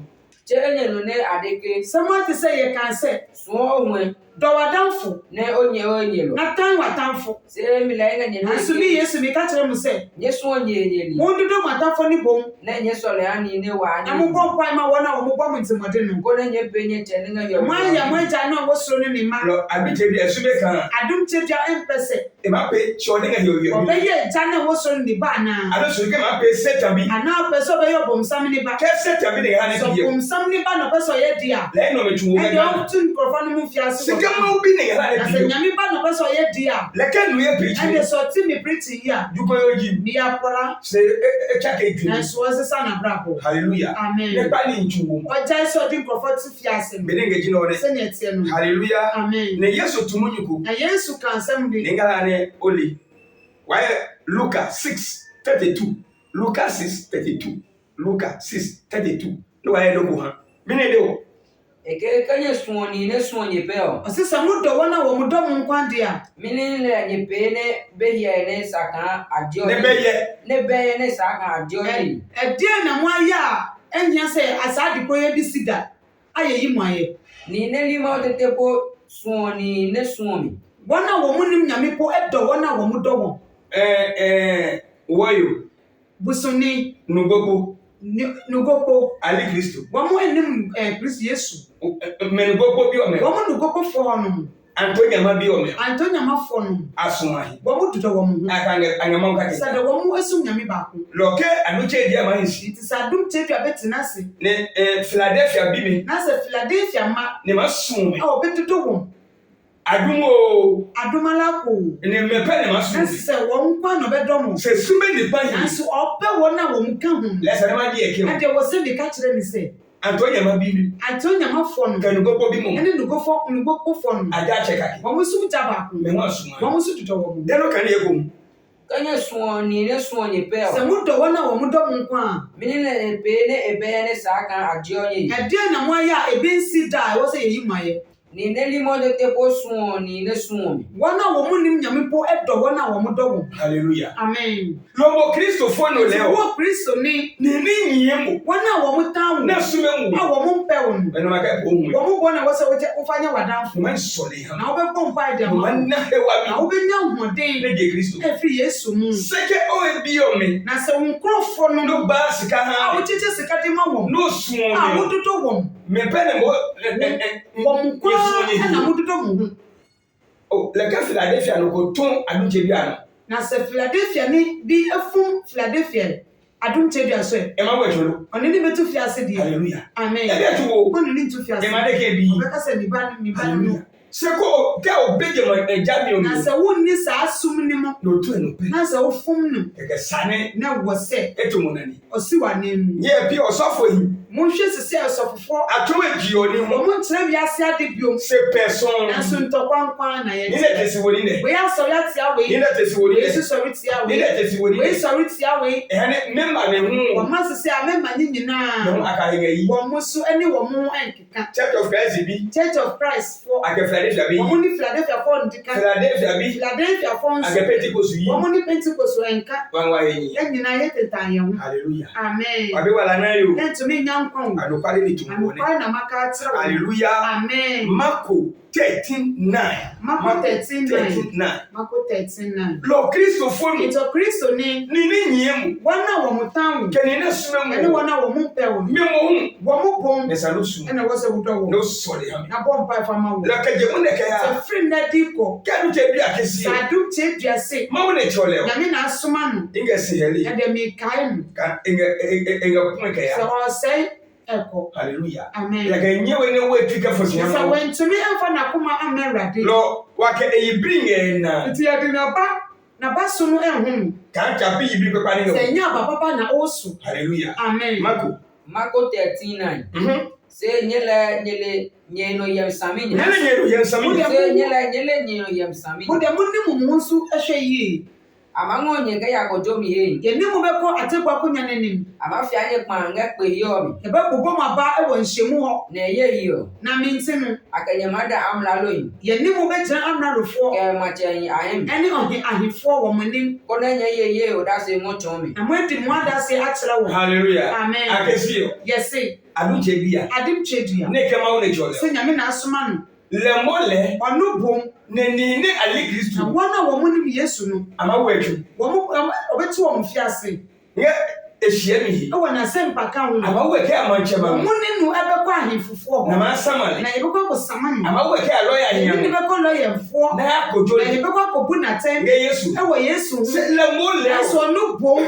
Chenye no ne adeke. Someone te sɛ yɛ kan sɛ. Suo onwe. Dɔ wadanfo. Ne onye onyero. Na tan watanfo. Se emile enga Aso mi nyedeke. Yesu mi ka kyerɛ mo sɛ. Nye suo onye enyeri. Mo dodo mo atanfo ne bom. Ne nye sole hani ne wa Na mo anye. bɔ mpa ma wɔn a wɔn bɔ mo ntimɔde no. Kone nye be nye chene nga yo. Mo ayɛ mo agya na wɔsoro no ne ma. Lọ àbíjẹ́ bí ẹ̀sùn bẹ́ẹ̀ kan. Adum kyekya ɛmpɛ sɛ. Ẹ máa pe tí ọdún ẹ̀yọ̀ yọ̀ mi. Ɔbɛyɛ agya na wɔsoro no ne ba anaa. Àdóso kẹ́ máa pe sẹ́tà bí. Anaa ɔpɛ sɛ ɔbɛyɛ ɔbɔnsam ne ba. Kẹ́ sẹ́tà bí ni ìhà ní Sɛ fi yẹ. ɔbɔnsam ne ba na ɔpɛ sɛ ɔyɛ di a. Lẹ́yìn náà mi tún wọ́n Ɛdeɛ bẹ́ẹ̀ ɔto nkurɔfoɔ no mu mfiase wɔ. sika máa bí ni ìhà ní Na fi sɛ yẹ. nyame ba na ɔpɛ sɛ ɔyɛ di a. Lẹ́kẹ́ nu yẹ pìrìtì. Ɛdeɛ sɛ ɔte me preaching yi a. Dúpọ̀ yóò yí. Ne apɔra. Ṣé ẹ̀ka kejì ni? Nanso ɔsesa n'abrabɔ. Hallelujah. Amen. Nípa ní ìtú wọ́n. Ɔgyae sɛ ɔde nkurɔfoɔ te fiase no. Bẹ́ẹ̀ni ngejì náà rẹ̀. Sɛnea ɛteɛ no. Hallelujah. Amen. Ní Yéṣu tún mú yìí kú. Na Yesu ka nsɛm bi. Ní ngara ní olè. Wáyé Luka 6:32. Luka 6:32. Luka 6:32. Ní wáyé lóko hàn. Mí ní èdè o. Eke kanye suo ni ne suo nye pe o. Ɔse sɛ modɔ wɔn a wɔn dɔ mo nkwa de a. Mini le nye pe ne behia ne saka adio. Ní bẹ́ yẹ. Ne be ne saka adio ni. Ɛdeɛ na mo ayɛ a ɛnyɛ sɛ asaade ko yɛ bi si da. Ayɛ yi mo ayɛ. Ni ne lima tete po suo ni ne suo mi. Wɔn a wɔn nim nyame po ɛdɔ wɔn a wɔn dɔ wɔn. Wọ́yò. Busoni. Nugbogbo. Nugopo. Ali Kristo. Wɔn anim Kristo Yesu. Mẹnugbogbo bí ọmọ. Wɔn nugopo fɔ no. Antonyama bí ọmọ. Antonyama fɔ no. Asumahi. Wɔn dodɔ wɔn ho. Anyama nkake. Sɛ de wɔn esum nyame baako. Lọ́kẹ́ àdúgbò di àmà nsi. Nti sɛ adum kyekya bɛtena ase. Ní Philadelphia bí mi. Na sɛ Philadelphia ma. Ní ma sùn mi. A wɔbɛdodo wɔn. Adumo. Adumalako. Ne me pe ne masu. Sɛ wɔn nkwa na ɔbɛdɔ mo. Se sume ne pa yi. Nanso ɔpɛ wɔn a wɔn ka ho. Lesa ne ma di eke. Ade wɔ sɛ de ka kyerɛ ne sɛ. Antonya ma bibi. Antonya ma fɔ no. Kanu gogo bi mo. Ɛne nugofo fɔ no. Aja cheka. Wɔn nso gya baako. Me ho asuma. Wɔn nso dodɔ wɔn. Deno kan ye kom. Kanya suoni ne suoni pe. Sɛ mo dɔ wɔn a wɔn dɔ mo nkwa a. Mini ne pe ne ebe ne saa kan adio ye. Ɛdeɛ na mo ayɛ a ebi nsi da a ɛwɔ sɛ yɛyi mo ayɛ. Ni ne limo de te ko suoni ne suoni. Wɔn a wɔn nim nyame po ɛdɔ wɔn a wɔn dɔ wɔn. Hallelujah. Amen. Lobo Kristo fo no leo. Wɔ Kristo ni. Ni nyemo. Wɔn a wɔn tan wo. Na sume mu. A wɔn mpɛ wɔn. Eno maka po mu. Wɔn bɔ na wɔ sɛ wofa nyɛ wadanfo. Man sole ha. Na wobɛbɔ mpa de ma. Man na he wa Na wobɛnya hoɔden. Ne de Kristo. Ɛfiri Yesu mu. Seke o ebi o me. Na sɛ wo nkurɔfo no. No ba sika A ha. wokyekye sika de ma wɔn. No suo A me. wododo wɔn. Me pe ne mo. Wɔn nkwa ɛna wododo mo ho. Oh, le ka Philadelphia no ko ton adunche bi ana. Na sɛ Philadelphia ni bi efum Philadelphia adumche dua so e. E ma wo cholo. Ɔne ne betu fiase di. Hallelujah. Amen. E be tu wo. Ɔne ne ntu fiase. E ma de ke bi. Ɔbɛka sɛ ni ba no. Seko ka obeje mo eja mi o. Na sɛ wonni saa sum ni mo. No tu eno pe. Na sɛ wofum no. Keke sane Na wɔ sɛ eto mo nani. ɔsi wa nemu. Ye bi osofo yi. Monhwɛ sisi asɔfofo Atomo ji oni mo. wɔn nkyerɛ wiase ade biom. Se person. Nanso ntɔkwankwan na yɛ Ni le testimony ne. wei asɔre atia wei. Ni le testimony Wei ne. nso sɔre tia Ni wei. le testimony Wei ne. sɔre tia wei. Ehane member me hu. Wɔn asese amema ne No nyinaa. akahega yi. Wɔn mo so ne wɔn mo nkeka. Church of Christ bi. Church of Christ for Ake Philadelphia bi. wɔn ni Philadelphia for ndika. Philadelphia bi. Philadelphia for nso. Ake Pentecost yi. Wɔn ni Pentecost nka. Wan wa yi. Yɛn nyinaa yɛ tetan yɛn ho. Hallelujah. Amen. Wabe wala na yo. Yɛntumi nya nkwa o. Adokware ni tumone. Anokwa na maka akyerɛ wɔn. Hallelujah. Amen. Marko 13:9. Marko 13:9. 13:9. Marko 13:9. Lo Kristo fo no. Nti Kristo ni Ni nyiem. wɔn a wɔn tan wo. Keni na sume mu. Ɛne wɔn a wɔn mpɛ wo. Me mo hu. Wɔn bɔn Nesa no su. ɛna wɔ sɛ wodɔ wo. No sole ha me. Na bɔ mpa fama wo. La kaje mu ne kaya. Sɛ firi na di kɔ. Kanu te bi akesi. Sɛ adum kyɛ duase. Ma wo ne chole. Nyame na asoma no. Inga si heli. Ɛdɛ mi kae no. Ka inga kuma Sɛ kaya. ɔsɛe ɛkɔ. Hallelujah. Amen. La kanye we ne we pika fo Sɛ siamo. wɔntumi ɛmfa n'akoma ama Awurade. Lo wa ke e bring na. Nti yɛde n'aba so no ɛho no. Ka cha bi bi pepa ni. Sɛ nyɛ aba papa na ɔso. Hallelujah. Amen. Marko 13:9. Se nyele nyeno yem sami nya. Nana nyero yen sami. Se nyele nyeno yem sami. Mo de mo ne mo nso ɛhwɛ yie. Amango nyega ya kojo mi ye. Yɛ ne mo bɛkɔ atekwa akonya n'anim. Amafia nye kpan nga pe yo mi. Yɛbɛbobɔ mo aba ɛwɔ nhyɛmu hɔ. Na ye yo. Na me nti no. Akanyamada amla loyin. Yɛ ne mo bɛgyina amradofoɔ Ke machen ahem. ɛne ahefoɔ wɔ mo anim. Kona nye ye o da se mo chomi. Na mo adi mo adase akyerɛ wɔn. Hallelujah. Amen. Akesi yo. Yɛse Adunche bia. adem twɛdua. Ne kema wo ne chole. Sɛ Nyame na asoma no. Le mole Ɔno bom. ne ali Na Kristo. wɔn a wɔn nim Yesu no. Ama wo atwu. Wɔn ɔbɛte wɔn fiase. Nge ehia mi hi. Ɛwɔ n'asɛmpa ka ho. Ama wo ke amanche ba. Wɔn ne no ɛbɛkɔ ahefofoɔ Na hɔ. ma samale. Na yɛbɛkɔ akɔsama no. Ama wo ke lawyer Yɛde ne hiam. bɛkɔ lɔyɛfoɔ. Na akojo Na ni. yɛbɛkɔ akɔbu n'atɛn. Nge Yesu. Ɛwɔ Yesu ho. Se le mole. Nanso ɔno bom.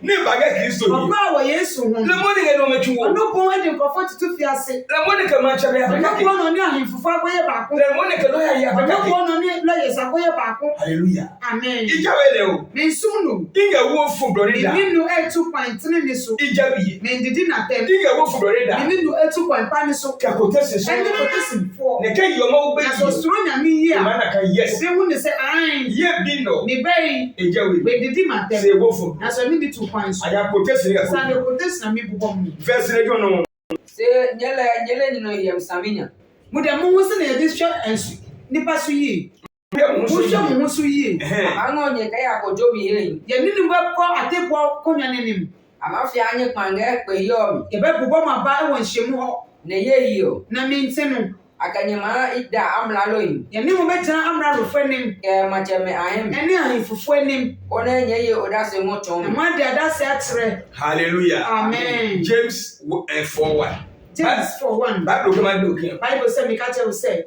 Ne baga Kristo ni. Ɔba wɔ Yesu ho. Le mole nge no mechu wo. Ɔno bom de nkurɔfoɔ tutu fiase. Le mole ke manche be Ɔno afaka. bom na ɔne ahefofoɔ akɔyɛ baako. Le mole ke lawyer ya Ɔno afaka. bom na ɔne lawyers akɔyɛ baako. Hallelujah. Amen. Ija we le o. Mensum no. Inga wo fu Florida. Mene no ɛtu kwan tene ne so. Ija bi. Mendidi n'atɛm. Inga wo fu Florida. Mene no ɛtu kwan pa ne so. Ka kotese so. Ɛne kotesimfoɔ. Ne ke yoma wo be Na sɛ yi. ɔsoro Nyame yie a. Mana ka yes. Ebi hu ne sɛ ae. Ye bi no. Me bɛyi. Ija we. Medidi m'atɛm. Se wo fu. Na sɛ ɔne bi tu kwan so. Aya kotese ga. Sane kotesi na me bobɔ mu. Verse ne no. Se nyele nyeno yem sami nya. Mo de mo ho se na yɛde hwɛ nsu. Nipa so yie. Be mo Mo so. hwɛ mo ho so yie. Amango nyega ya kojo mi ye. Yɛne ne bɛkɔ atekwa konya n'anim. Amafia nye kpan nga pe yo mi. Yɛbɛbobɔ mo aba ɛwɔ nhyɛmu hɔ. Na ye yo. Na me nti no. Akanyama ida amla loyin. Yɛne mo bɛgyina amradofoɔ anim. Ke machen me ahem. Ɛne ahefofoɔ anim. Kona nye ye o da se mo Na chomi. mo ade adase akyerɛ. Hallelujah. Amen. James 4:1. James 4:1. Bible come do ke. Bible sɛ meka kyerɛ wo sɛ.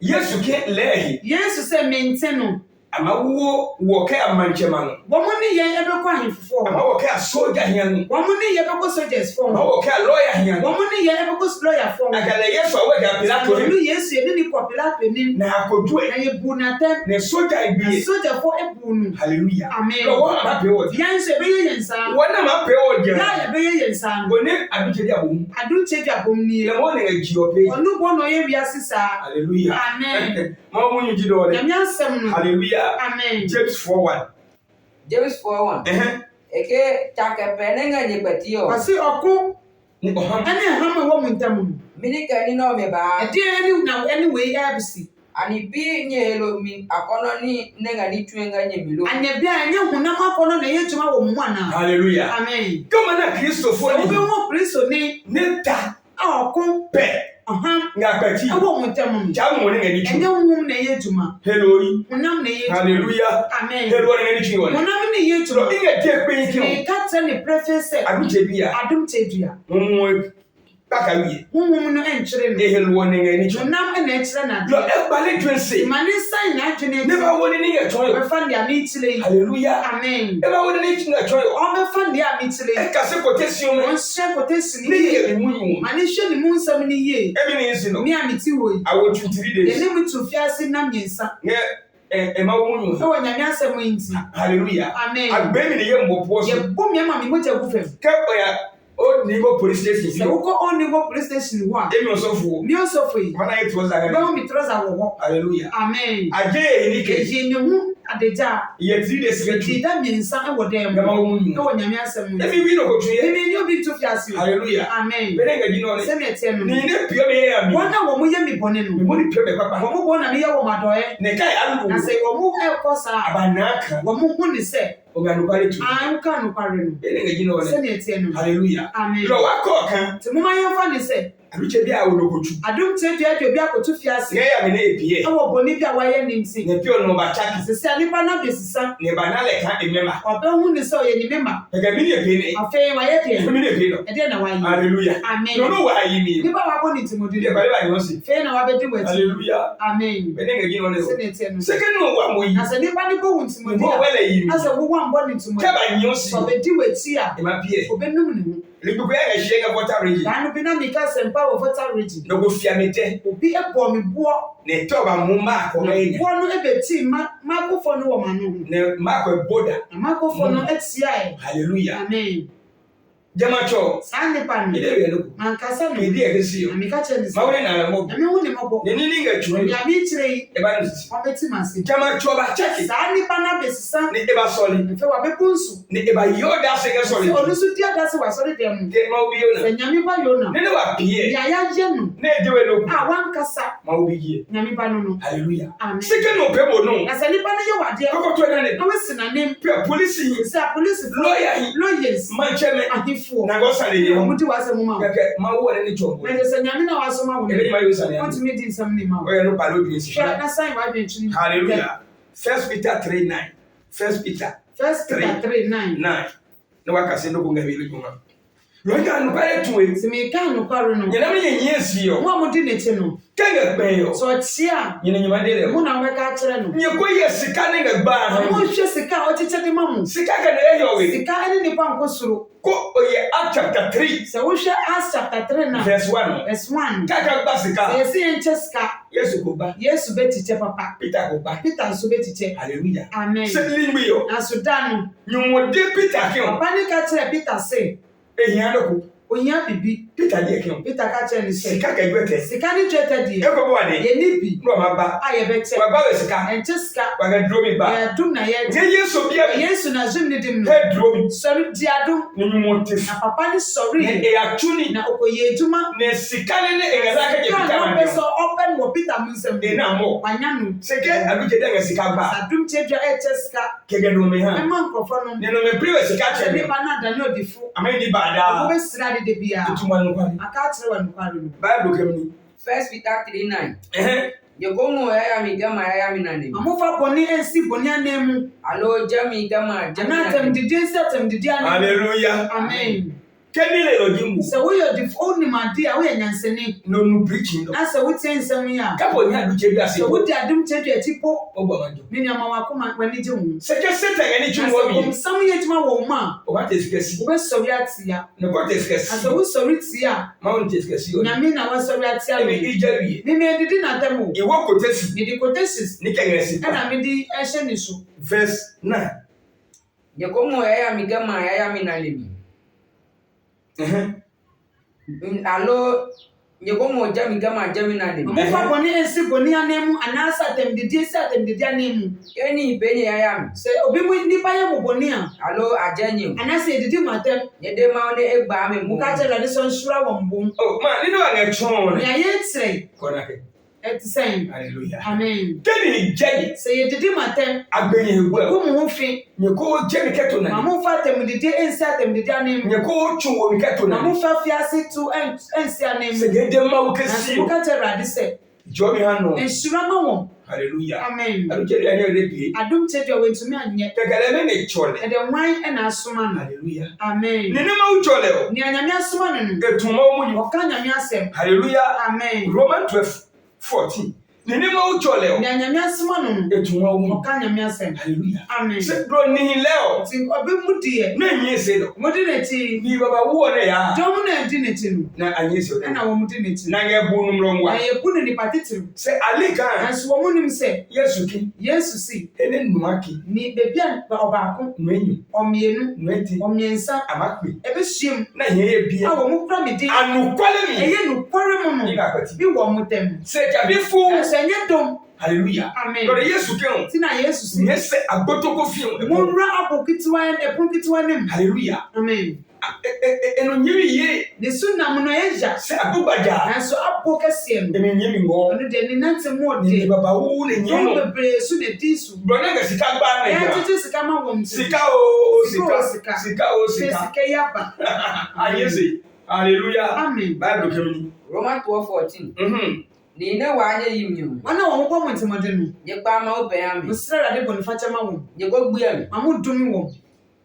Yesu ke lehi. Yesu sɛ me nti no. Amawo woke amanchemano. Womuni ye ebe kwa hifo. Amawoke a soldier here. Womuni ye ebe soldiers form. Amawoke a lawyer here. Womuni ye ebe lawyer form. Agala yeso awega Pilato. Olu Yesu ye ni kwa Pilato ni. Na akodue. Na ye bunate. Ne soldier ibiye. Soldier for ebunu. Hallelujah. Amen. No one ma pe word. Yanse be ye yensa. Wana ma pe word. Ya be ye yensa. Gone abikedi abom. Adu cheji abom ni. Le mo na agiope. Onu bono ye wiase sa. Hallelujah. Amen. Ma mo nyi do le. Nyamyasem no. Hallelujah. Amen. James 4:1. James 4:1. Eke chakape nenga nyepatio. Kasi oku Ni oham. ene hama wo muntamu. Minika ni no meba. Ede eni na anyway abisi. Ani bi nye helo mi akono ni nenga ni twenga nye milo. Anya bia enya hunam akono na ye juma wo mu ana. Hallelujah. Amen. Kama na Kristo fo Obi ni. wo Kristo ni Neta oku pe. Nga pati. awo muntamu. Jamu ni ngani chu. Enya hunam na ye juma. Hello. Hunam na ye juma. Hallelujah. Amen. Hello ni ngani chu woni. Hunam na ye So juma. inga tie pe yin Ni ka tse ni preface Abuje bia. adum tedua. Mo baka wiye. Hunam no enkyere E no. hello ni ngani chu. Hunam na enkyere na Yo de. e bale twense. Mani sign na adwene. Never woni ni ye choyo. Be fa ndia mi tire. Hallelujah. Amen. Never woni ni chi na choyo. O be fa ndia mi tire. E ka se quotation mo. On share quotation Ni ni. ye mi munyu. Mani hwe ni mu nsam ni ye. E bi ni nsi no. Mi amiti wo yi. Awo 23 days. Ene mu tu fiase na miensa. Nge e ma wo munyu. E wo nyame asem nti. Hallelujah. Amen. Agbe mi ni ye mbopo Ye so. bu mi ama mi mo ja gu fem. Ke oya o ni go police station. Se wo ko on ni go police station ho a. Emi osofo. Mi osofo yi. Mana it was aga. Be wo mi trouser wo ho. Hallelujah. Amen. Aje ni ke. Eji ni hu adeja. Ye 3 days ke Ti tu. da miensa e wo dem. Ga ma wo munyu. E wo nyame asem nti. Emi wi no ko tuye. Mi ni obi tu fiase. Hallelujah. Amen. Bere nga jino ne. Se mi etie no. Ni ne pio me ya mi. Wona wo mo ye mi bone Mi no. mo ni pio me papa. Wo mo bo na mi ye wo madoye. Ne kai alu. Na se wo mo e ko sa. Abanaka. Wo mo hu ni se. Oganu pare tu. An ka no kware no. Bere nga jino Se ne. mi etie no. Hallelujah. Amen. Lo wa ko kan. Ti mo ma ye fa ni se. Abije bia wo no ko tu. Adum te dua dua bi akotu fiase. Nge ya me na epie. E wo boni bi a wa ye ni nti. Ne pio no ba chaki. Se se nipa na besisa. Ne ba na le kan emema. Obe hu ni se o ye ni mema. Daga mi ne pe ne. Afi wa ye de. Mi ne pe no. E de na wa yi. Hallelujah. Amen. No no wa yi ni. Nipa wa boni ti mo di. Ile ba le ba yo si. Fe na wa be di wati. Hallelujah. Amen. Bere nga jino ne. Se mi etie no. Second no wa mo yi. Na se nipa ni bo hu ti mo di. Mo wele yi mi. Na se wo wa mbo ni ti mo. Ke ba nyo si. So be di wati a. E ma pie. Obe num ni hu. Le bu ya hye ga water region. Danu bi na mi ka sempa wo voter region. No go fia mete. Obi e bo mi bo. Ne to ba mo ma ko ga yin. Bo no e be ti ma ko fo no wo ma no. Ne ma ko boda. Ma ko fo no etia e. Hallelujah. Amen. Jama cho. Sa pa no. Ile we no. Man ka sa no. Ke di e ke si yo. Na mi ka che ni. Ma woni na mo. Na mi hu ni mo bo. Ne ni nga chu. Ya mi tire yi. E ba no si. O be ti ma se. Jama cho ba check. Sa pa na be sisa. Ne e ba soli. Fe wa be punsu. Ne e ba yo da se ga soli. O lu su dia da se wa sori dem. Ke ma obi yo na. Se nyami ba yo na. Ne ne wa pie. Ya ya je no. Ne e de we no. Ah wan kasa. Ma obi ye. Nyami ba no no. Hallelujah. Amen. Second no pe bo no. Na se nipa na ye wa de. Ko to na ne. No we sina nem. Pe police yi. Se police Lawyer yi. lawyers. Man cheme. Ahifo. Na go sale ye. Mo di wa se mo ma. Keke ma wo ne chombo. Na se nyame na wa so ma wo. Ebe ma yo sale. Want me din sam ni ma. Oya no palo bi si. Hwɛ na sign wa bi ntwini. Hallelujah. 1 Peter 3:9. 1 Peter 1 Peter 3:9. 9. No waka se no ko ngabe le kuma. Lo ga no pare tuwe. Se me ka no kwaro no. Nyina me yenye si yo. Mo mo di ne che no. Kanga gben yo. So tia. Nyina nyima de le. Mo na we ka kire no. Nye ko ye sika ne ga gba Mo ha. hwɛ sika o chiche de mamu. Sika ka na ye yo we. Sika ene ni pa nkosuro. Ko oye Acts chapter 3 Se wo hwɛ Acts chapter 3 na. verse 1. Verse 1. Kaka gba sika. Se yesi enche sika. Yesu ko ba. Yesu be tiche papa. Peter ko ba. Peter nso be tiche. Hallelujah. Amen. Se limbi yo. Na Sudan. Nyumo de Peter ke on. Papa ni ka kire Peter say. Ehia no ko. Onya bibi. Peter de ke on. Peter ka kire ni say. Sika ka gwete. Sika ni twete die. E ko bo ade. Ye ni bi. No ma ba. A ye bete. Wa ba we sika. Enche sika. Wa ga dro mi ba. Ya dum na ye. Nye Yesu bia bi. Yesu na zum ni dim no. He dro mi. Sorry di adum. Ne nyumo te. Na papa ni sorry. Ne e atuni. Na okoye ejuma. Ne sika ne e ga ka je Peter Ka na. no be so open wo Peter munsem. E na mo. Wanya no. Sike abije de ga sika ba. Adum chedwa eche sika. Kege no me ha. E man krofo no. Ne no me priwe sika Se che ni me. pa na Daniel difu. Amen di Wo bada. be sira de bia. Ituma no kwani. Aka kire wa nukware no. Bible kem ni. 1 Peter 3:9. Eh. Yogongo ya mi gama ya mi nani. Amofa boni ensi boni anemu. Alo jami gama Anatem didi ensi atem didi anemu. Hallelujah. Amen. Kenny Lodimbu. So we are the only my dear, we are Yanseni. No preaching. That's a wood saying some year. Couple of years So ago, would I do take a tipo? Obamanjo. Minimum when you do. Such a set any two Some years my woman. What is Cassie? We're sorry at Sia. No, what is Cassie? As I was sorry at Sia. Mount is Cassie. Yamina was sorry at Sia. Ijari. Mimi didn't at them. You walk with us. The quotations. Nick And I made the Ashen issue. Verse 9. Yakomo ya migama ya minalimi. Alo Yakomo jamigama jaminalimi. Mufa boni ensi boni anemu anasa tem didi anemu. Eni benye ya Say obi mu nipa ye mo boni a. Alo ajanyi. Anasa didi matem. Yede ma one egba me mu. Muka tell the son shura wombom. Oh man, you know I'm a tone. Ya yetre. Konake. It's saying. Hallelujah. Amen. Kenny Jenny. Say you didi matem. Agbenye well. Ku mu fi. Nyeko Jenny keto na. Mamu fa tem didi ensi atem didi anemu. Nyeko chuo mi keto na. Mamu fa fiase tu ensi anemu. Se gede ma wo kesi. Muka tell the say. Jomi hano. Enshura ma wo. Hallelujah. Amen. Adu kere ani odepi. Adum chejo we to me anye. Kekele me ne chole. E de wan e na asoma no. Hallelujah. Amen. Ni ne ma wo chole o. Ni anyame asoma no. Etuma wo mu. Oka nyame asem. Hallelujah. Amen. Romans 12:14. Ni ne ma wo chole o. Ni anyame asoma no. Etuma wo mu. Oka nyame asem. Hallelujah. Amen. Se bro ni leo. Ti obi mudi e. Na nyi se do. Mudi ne ti. Ni baba wo na ya. Dom na di ne ti no. Na anyi se do. E na wo mudi ne ti. Na ge bu num ro Na nwa. ye bu ne ni patitiru. Se ali kan. Anso wo munim se Yesu ki. Yesu si Ene nuaki. ni bebia obaako Nwenyu. omienu Nweti. omiensa Amakpe. ebe hiem Na ye bia. a wo mu kra me di Anukwale mi. eye no kware mu Ni no ga kwati. bi wo mu tem Se jabi fu. eso enye dom Hallelujah. Amen. Lord Yesu ke on. ti na Yesu si Nye se agbotoko fi on. mo nra abokitiwa epon nim Hallelujah. amen Eno nyiri ye. ne sunam no eja Se abubaja. nanso abokase no Emi nyemi ngo. ono de ni nante mo Ni de baba wu ne no nyemo. bebre su ne di su Brother ga sika gba na ya ya. titi sika ma wo mu Sika o Sika. sika. Sika o sika. sika yaba Ayese. Hallelujah. amen Bible kemini. Romans 12:14. Ni ne wa anye yimnyu. wana wo mo mo ntimode no Ye pa ma obeyame. musira de bonifa chama wo Ye go gbuame. mamu dum wo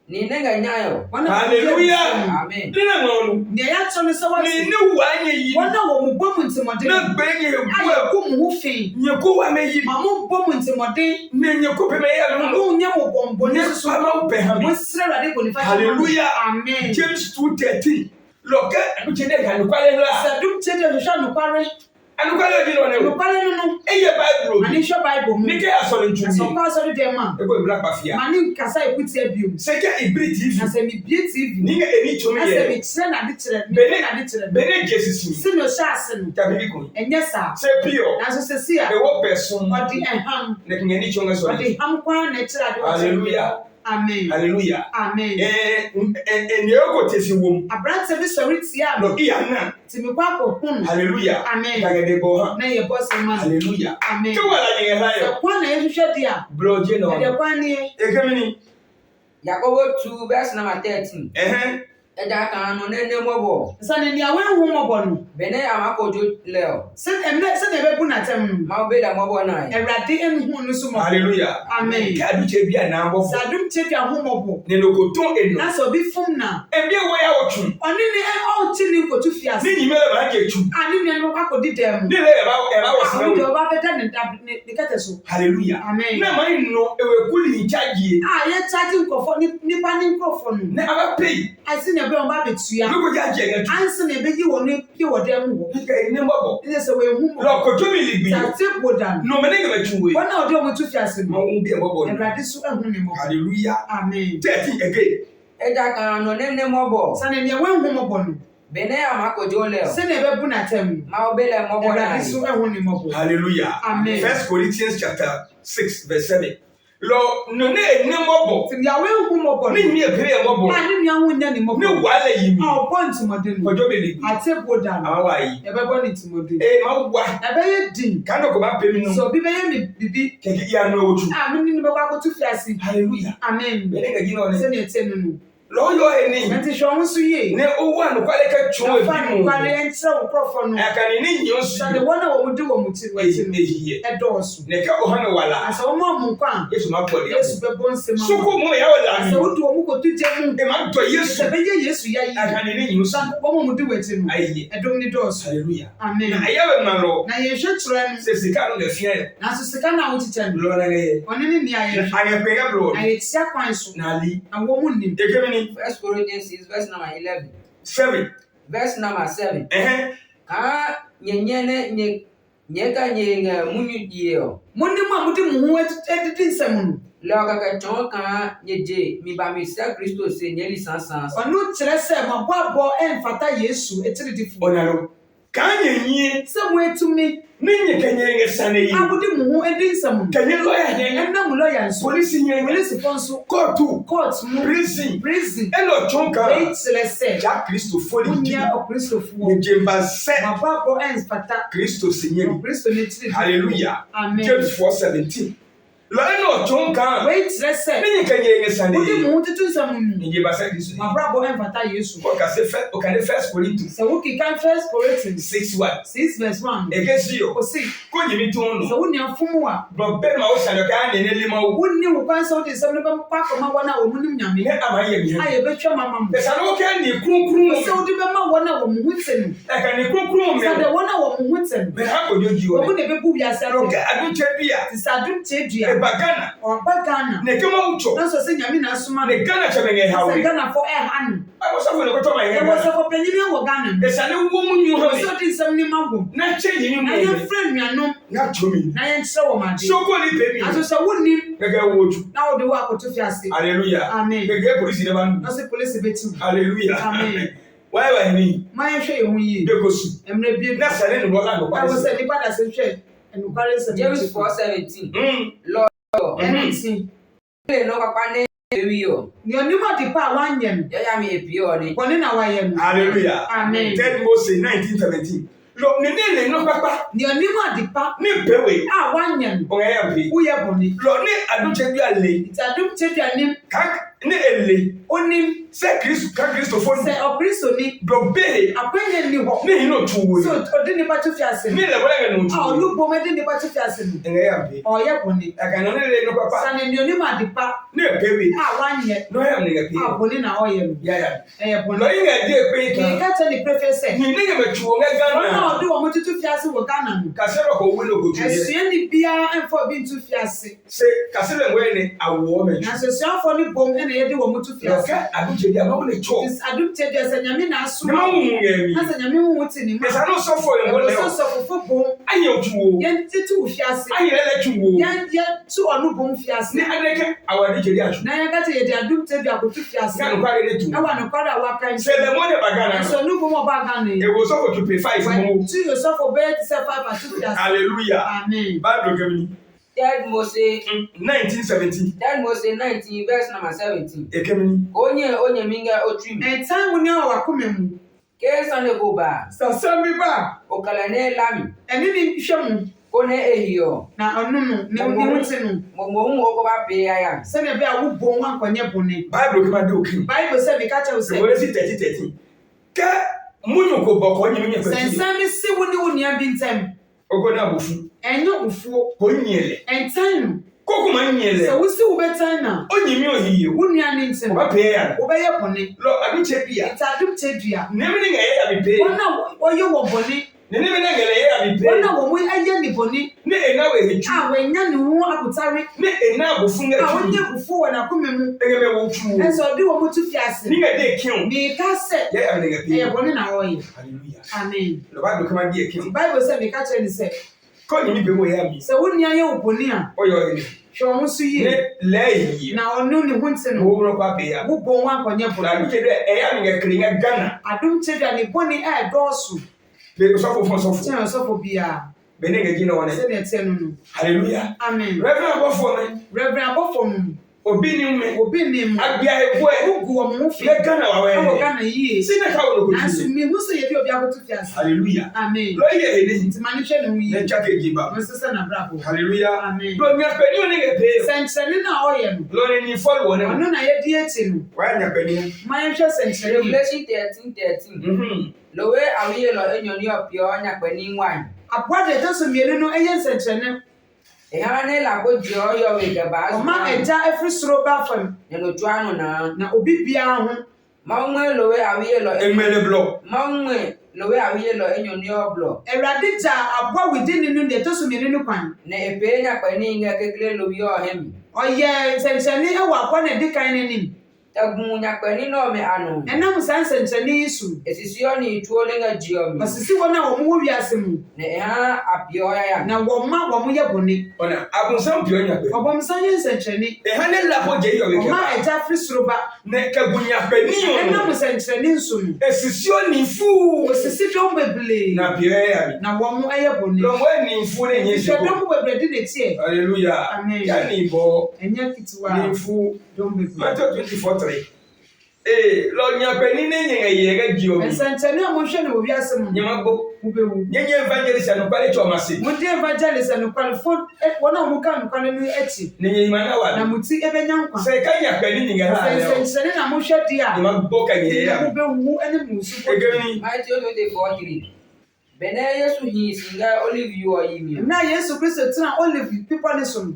Ni ne ga nyayo. wana Hallelujah. Amen. Dina ngonu. ne ya to ne so wa Ni ne wanye yi. wana wo mo bom ntimode Na gbenye aye ebu. ko mu fi Nyeko wa me yi. mamu bom ntimode Ne nyeko pe me ya no. mamu nya mo bombo ne Ne so pa ma pe ha mi. musira de bonifa chama Hallelujah. amen James 2:13. Loke anuchede ga nukwale la. sadum chede hwehwa no kware Anukwale di no ne. no kware no Eye Bible. ani hwe bible mu Nike asole so ntumi. pa so de ma Ego ibla pafia. mani kasa ekuti abiom Seke ibri TV. na se mi bie tv Ninga eni chomi na se mi ye. kire na de kire mi Bene na de kire bene Jesus. si no sha ase no Tabibi ko. enye sa Se pio. na so se si a E wo person. odi eham Ne kingeni chonga so. odi ham kwa na kire ade Hallelujah. amen Hallelujah. amen En yoko tesi wom. abrante bi sori tia No iya na. ti mi kwa ko hun Hallelujah. Amen. Kagede bo ha. na ye boss man Hallelujah. amen Ke wala ni ha se yo. kwa na ye hwehwe dia Bro je no. ade kwa ni Ekemini. Yakobo 2 verse number 13. Eja kan no ne ne mobo. sane ni awen hu mo no Bene amakojo leo. se emre se na be bu na tem no Ma obe da mobo na. ewrade en hu no so mo Hallelujah. amen Ka du che bia na mbo. sadum chefi ahomobo Ne no ko ton eno. na so bi fum na Ebie wo ya wo tun. oni ni o ti ni ko tu fiase Ni nyime le ba ke tu. ani ni no kwa ko di dem Ni le e ba wo awu sina de wo. oba beta ne dab ne kete so Hallelujah. amen Na mani no ewe kuli in charge. ye charging nkofo ni pa ni nkofo no Na aba pay. asi na be on ba betua Look ya je ga tu. anse na be gi woni pi wo dem wo Ka ni mbo. ile se we hu mo Lo ko to mi ligbi. ta te bodan No me ne ga tu we. wona odi o mo tu fiase Ma no wo bi e mbo. ewrade so ehu ni mo Hallelujah. amen 30 again. Eja kan no ne ne mobo. sane ni we hu mo no Bene amakojo leo. se na be bu na tem Ma obe le mobo na. ewrade so ehu ni mo Hallelujah. Amen. 1 Corinthians chapter 6 verse 7. Lo no ne mbo. ti ya we hu mo no Ni ni e pere mbo. ani ni ahu nya ni mo Ni wala yi mi. a ọbọ ntimọdé no Kojo be ligbi. ate bodan Ama wa yi. ebe bọ ni ntimọdé Ma wa. ebe ye din Kando ko ba pe mi no. so bi be ye mi bibi Keke ya no oju. a mi ni be kwa ko tu fiase Hallelujah. amen Bene ga gino ne. se ni ete no Lọ́yọ̀ ẹni. Nti hwɛ wo nso yie. Ne owó ànúkwalẹ̀ kẹ́ tún Fa ebi mu. nokware nkyerɛ wo nkurɔfoɔ no. Ẹ̀ka ni ní yìí Sɛde oṣù. wɔn a wɔn di wɔn ti wɔn ti Èyí. no ɛdɔɔso. Ne kẹ́ ọ̀hán wà la. Asɛ wɔn a wɔn nkɔ a Yéṣu máa pọ̀ ní Yesu ẹ̀kọ́. bɛbɔ nsɛm ama. Sukuu mu yà wọ̀ la Asɛ mi. wodu wɔn koto gya mu. Ẹ máa tọ̀ Yéṣu. Sɛ bɛyɛ Yesu yɛ Ẹ̀ka yi. ni ní yìí oṣù. Sɛ wɔn a wɔn di wɔn ti no Ayé. ɛdɔm ni dɔɔso. Hallelujah. Amen. Na ayé wẹ̀ mà lọ. Na yɛhwɛ kyerɛ no. Ṣé sika ló lè fi ẹ̀? Nanso sika no a wokyekyɛ no Lọ́wọ́ náà yẹ. ɔne ne nea yɛhwɛ. Àyẹ̀pẹ̀ yẹ bọ̀. Ayɛtia kwan so. N'ali. Na wɔn mu nim. Èké mi ni. 1 Corinthians 6 verse number 11. 7. Verse number 7. Ẹ̀hẹ́n. Nyeka nyenga munyu dio. Monim a mode mo ho adidi nsɛm no. Lɔka ka chɔn kan nyeje mi ba mi sa Kristo se nyeli sansan. Ɔno kyerɛ sɛ mabɔabɔ ɛmfata Yesu etiridifo. Ọ̀nàlọ́. Kàn yẹn yín. Sɛ mo etumi Ní nyẹ kẹ́nyẹ́ yẹn sani yìí. a mode mo ho adi nsɛm no. Kẹ́nyẹ́ lọ́yà yẹn. Ɛnam lɔya nso. Polisi yẹn. Polisifo nso. Kóòtù. Court mu. Prison. Prison. Ẹnna ọ̀tún kan. Wei kyerɛ sɛ Ja Kristo fọ́lì jì. wonya ɔkristofoɔ. Nìjẹ̀mbà sẹ́. Mabɔabɔ ɛmfata Kristo sì yẹn. ɔkristo ne tiridifo. Hallelujah. Amen. James 4:17. Lọ́yà náà ọ̀tún kan. Wei kyerɛ sɛ Ní nyẹ kẹ́nyẹ́ yẹn sani mode yìí. mo ho tutu nsɛm no. Nìjẹ̀mbà sẹ́ Kristo yìí. Mabɔabɔ ɛmfata Yesu. Ọ̀kadé First Corinthians Sɛ wokeka 1 Corinthians 6:1. 6 verse 1. Èké sí o. Kò sí. Kó yìí mi tún Sɛ nù. wo nua fom a Bọ̀ bẹ́ẹ̀ ni màá sàlẹ̀ ká ní ilé ma wò. wonni wo kwan sɛ wode nsɛm no bɛkɔ akɔma wɔn a wɔn nim Nyame Ní àmà yẹ mi a hẹ́. yɛbɛtwa mama mo. Ẹ̀sán ló kẹ́ ní kúrúnkúrún. Sɛ wode bɛma wɔn a wɔn ho te no. Ẹ̀ka ní kúrúnkúrún mi. Sɛ de wɔn a wɔn ho te no. Bẹ̀rẹ̀ àkọ́jọ́ jí o. Wɔn na ɛbɛbu wiase Lọ́kẹ́ atɛ. adúnkyẹ́ bí a. Te sɛ adom kyɛ dua. Ẹ̀bà Ghana. Ɔba Ghana. Ní ẹ̀kẹ́ máa wù tsọ̀. Nanso sɛ Nyame na asoma no. Ní Ghana kyẹ́ bẹ̀rẹ̀ ẹ̀ha Sɛ wẹ̀. Ghanafoɔ ɛha no. Àwọn sọ́fọ̀ ní kọ́tọ́ máa yẹ Ɛwɔ Ghana. sɛ kɔpanyin wɔ Ghana no. Ẹ̀sán ní wọ́n mú nyú hàn Sɛ mi. wode nsɛm no ma wɔ mu. Náà kyẹ́ yìí ní Na mú mi. yɛmfrɛ nnuanom Ní àtúrò mi. na yɛnkyerɛ wɔn ade. Sọ́kò ní bèbí. Nanso sɛ wonnim Gẹ́gẹ́ wo ojú. na wode wo akɔto fiase. Hallelujah. Amen. Gẹ́gẹ́ polisi ní bá nù. Na sɛ polisi bɛtim. Hallelujah. Amen. Wáyé wáyé ní. Ma yɛhwɛ yɛn ho yie. Bẹ́ẹ̀kọ́ sùn. Mmerɛ bie Náà sẹ́ni ní bọ́lá àgbọ̀pá Bible ní sɛ nipa da sɛ hwɛ ɛnokware nsɛm James 4:17. ɛne nti Le no papa ne ewi yo. nea ɔnim ade pa a wanyɛ no Ya mi epi o ni. bɔne na wayɛ no Hallelujah. Amen. 3 Moses 19:17. Lọ ní ilé inú pápá nea ɔnim ade pa ní ìbéwé. a wanyɛ no Ọ̀gá yà pé. woyɛ bɔne Lọ ní àdúnṣe bí àlè. nti adom kyɛdua nim Ká ní èlé. onim Sẹ́ Kristo fọ́nù. sɛ ɔkristoni Dọ̀ béèrè. akwanya nni hɔ Ní ìyín náà tún wo sɛ ni. ɔde nipa to fiase Ní no ilẹ̀ wọlé yẹn náà a tún wo ni. ɔno bom de nipa to fiase no Ọ̀gá yà pé. ɔyɛ bɔne Àgànnà ní ilé inú pápá. sane nea ɔnim ade pa Ní ìbéwé. a wanyɛ Ní ọ̀yà mi nìyẹn pé. a bɔne na ɔyɛ no Yáyà. ɛyɛ bɔne Lọ yín yà dé pé kan. kèéka kyɛ ne pɛfɛ sɛ Ní ilé yẹn bẹ̀ tù wọ́n gẹ́ ɔno a Ghana. ɔde wɔn tutu fiase wɔ Ghana no Kàsí ẹ̀rọ kò wúlò kò tún yẹ. ɛsuani biara ɛmfa bi ntu fiase Ṣé kàsí lẹ̀ wọ́n yẹn ni àwọ̀ mẹ́tù. na sɛ suafoɔ no bom ɛna yɛde wɔn to fiase Lọ́kẹ́ àdúnṣe bí àbáwọ̀ lè tọ̀. adom kyɛ deɛ sɛ Nyame na Ní asoma máa ń wù yẹn mi. na sɛ Nyame wo te ne mu Ẹ̀sán náà sọ́fọ̀ ẹ̀ wọ́n ɛwɔ lẹ̀ sɛ ọ́. sɔfofo bom Ayé otu wo. yɛntete wo fiase Ayé ẹlẹ́tù wo. yɛntu ɔno bom fiase Ní adẹ́kẹ́ àwọn àdíjẹ dí àtú. na yɛka kyɛ yɛde adom kyɛ dua akoto fiase Ní ànúkọ́ ayé lẹ́tù. ɛwɔ anokware a waka nkyɛn Sẹlẹ̀ mọ́ dẹ̀ bàgá náà. ɛsɛ ɔno bom ɔba Ghana yi Èwo sọ́fọ̀ tó pè 5 mọ́. wɔtu yosɔfo bɛyɛ te sɛ 5 ato fiase Hallelujah. amen Báàbò kẹ́mi. 3 Moses 1917. 3 Moses 19 verse number 17. Ekẹ́mi. Onye minga otrim. ɛntan mu ne a wakoma mu Ke sane go ba. sasɛm bi ba Okala ne lami. ɛne ne hwɛ mu Kone ehio. na ɔno no ne ho te no Mo hu ko ba pe aya. sɛdeɛ bɛ a wobɔ ho ankɔnyɛ bɔne Báàbò kẹ́mi adé òkè. Bible sɛ meka kyɛw sɛ Ìwé sí 30. Kẹ́ múnyò kò bọ̀ kọ́ nyìmí yẹn sɛ pẹ̀lú. nsɛm bi si wo ne wo nua bi ntɛm Ogo náà bò fún. ɛnyɛ ofuo Kò nyìlẹ̀. ɛntan no Kókò máa ń nyìlẹ̀. sɛ wosi wo bɛtan na Ó nyìmí òhìyè. wo nua ne ntɛm Ọba pè é yà. wobɛyɛ bɔne Lọ àdúnṣe bí yà. nti adom kyɛ dua Nẹ́mi ní ngẹ̀yẹ́ yà mí pè é. wɔn a wɔyɛ wɔ bɔne Nẹ́mi ní ngẹ̀yẹ́ yà mí pè wɔn é. a wɔn ayɛ ne bɔne Ní ẹ̀ná wẹ̀ hẹ̀jú. a wɔanya ne ho akotare Ní ẹ̀ná àbòfún a ẹ̀jú. wɔnyɛ ofuo wɔ n'akoma mu Ẹ̀gẹ́ mẹ́ wọ́n tú. ɛsɛ ɔde wɔn to fiase Ní ngẹ̀dẹ́ kíun. meka sɛ Yẹ́ yà mí ngẹ̀ pè ɛyɛ é. bɔne na ɔyɛ Hallelujah. amen Lọ bá dùn kí wọ́n di ẹ̀kíun. Bible sɛ meka kyerɛ ne sɛ Kọ́ nyìmí bẹ́ẹ̀ wọ̀ yà mí. sɛ wo nua yɛ wo bɔne a Ó yọ ẹni. hwɛ wɔn ho so Ní yie lẹ́yìn yìí. na ɔno ne ho nte no Owó wọn kọ́ abẹ́ yà. wobɔ ho ankɔnyɛ Lọ bɔne àdúnṣe dẹ́ ẹ̀yà mi ngẹ̀ kiri ngẹ̀ Ghana. adom kyɛ dua ne bɔne ɛɛdɔɔso Bẹ́ẹ̀ sọ́fọ̀ fún sọ́fọ̀. kyɛn ɔsɔfo biara Bẹ́ẹ̀ ní ngẹ̀ jí náà wọn. sɛdeɛ ɛteɛ no no Hallelujah. amen Rẹ́fẹ́ àbọ̀fọ̀ mi. Reverend abɔfo no obi ni me obi nim agbia ebo e ogu wo mo fi le Ghana wa e wo we Ghana yie si na ka wo ko nanso me hu se ye bi obi akoto fi ase hallelujah amen lo ye ene nti ma ne hwe ne hu ne yie cha ke giba mo sese na brabo hallelujah amen lo nya peni oni ge pe sentene na oye no lo ni follow wona ono na ye di eti no wa nya peni ma ye hwe sentene Revelation 13:13. Lowe awiye lo enyoni opio nyakpeni nwan. aboa de to so mienu no eye sentene Ehane la bojo yo we gaba. Oma eja every soro ba fam Neno tuano na. obi bia ho Maunwe lowe awiye lo emele blo Maunwe lowe awiye lo enyoni oblo. Ewurade ja aboa within no de to so mienu no kwan Na epe nyakpeni ngekekle lowe ohem. oye sentene e wa kwa na di kan nim Tagun nyakpeni no me anu. enam san sentene isu Esisio ni tuo lenga jiomi. osisi wona wo mo wi ase mu Na eha apio ya. na wo ma wo mo ye bone ona abunsam pio nya pe obom san ye sentene e hane la po je yo we oma ke eja free soro ba ne ka gunya peni enam yo sentene nso no esisio ni fu osisi dom beble na pio ya bi na wo mo ye bone lo mo ni fu ne nye se hwe ko dom beble di ne tie hallelujah Amen. ya ni bo enya kitwa ni fu dom beble Matthew 24:3 lo nya peni ne nye ye ga jio mi sentene mo hwe ne wo wi ase mu nyama go mo be wu nye evangelist no kwale chomase mo de evangelist no qualify wona mo kan kwale no echi ne nye mana na wa muti ebe nyankwa se ka nya peni ni ga ha le sentene na mo hwe dia nyama go ka nye mo ya be wu ene mu su ko egeni Matthew 24:3. Bene Yesu hi singa olive you oyimi. na Yesu Kristo tina olive people ne so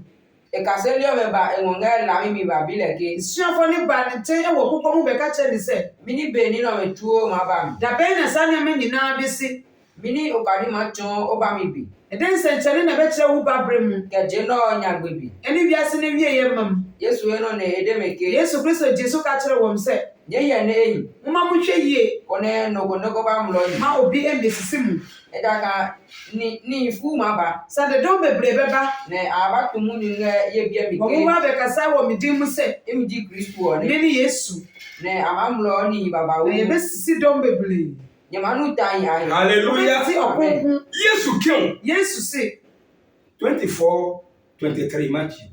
E kaselio meba engonga la mi ba bileke. suafo ne ba ne ten e wo kokko mu be ka che ni se Mini beni no metuo maba. da be na sa nyame nyina besi Mini okari machon oba mi bi. eden sentene na be kire wu ba brem Keje no nyagbebi. eni wiase ne wie ye mam Yesu eno ne edemeke. Yesu Kristo Jesu ka kire wom se Nye ye ne eyi. mma mo hwe yie Kone no go ba mlo ni. ma obi embesisi mu Edaka ni fu maba. sa de don bebre beba Ne aba tumu ni nge ye bia mi wo mo ke. ba be kasa wo mi din mu se Emi di Kristo me ne. ni Yesu Ne amamlo ni baba na ye wu. besisi don bebre Nyamanu tai ayi. hallelujah ti okun Yesu kin Yesu se 24:23 Matthew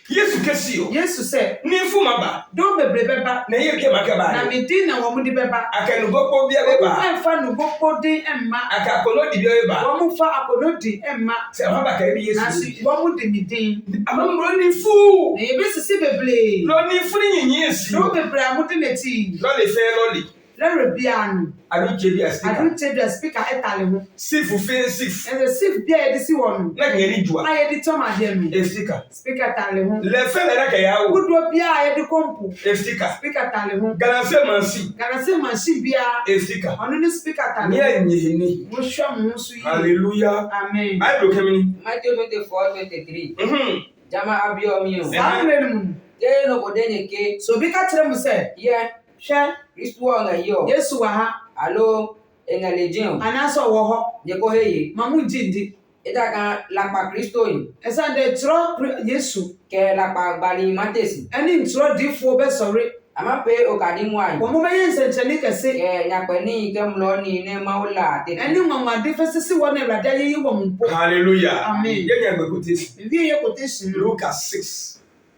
Yesu kesio Yesu se ni fu maba don bebre beba na ye ke maka na ba me din na wo mo di beba akanu gopo bia be ba emfa no bokko din emma akakono di bia be ba wo mo fa akono di emma se ma ba ka bi na Yesu si wo mo di mi din amamro ni fu na ye besisi bebre lo ni fu ni nyi esi don bebre amudi ne ti lo le fe lo le lere bia no adu je bia adu speaker tebia speaker etale ho sifu fe sif and the sif bia ye di si wo no na ngeri jua aye di toma de no e speaker speaker tale ho le fe le na ka ya wo gudo bia aye di kompo e speaker speaker tale ho galanse mansi gara se machine bia e speaker ono ni speaker tale ni ho enyi ni mo hwa mo so yi hallelujah amen bible kemini Matthew 24:23. Jama abio mi o. sa mre mu Ke no bodenye ke so bi ka kire mu se ye hwe Kristo nga yo. Yesu wa ha Alo engalejin. anaso wo ho Ye ko heye. ma mu jindi Edaka la pa Kristo yi. esa de tro Yesu Ke la pa gbali matesi. eni tro difo be sore Ama pe okadi mwai. wo mo be yen sencheni kese Ke nyakpeni ke mlo ni ne maula te. eni nwanwa de fesisi wo na Awurade ayeyi wo mpo hallelujah Amen. ye nya gbekutesi wie ye quotation Lucas 6:26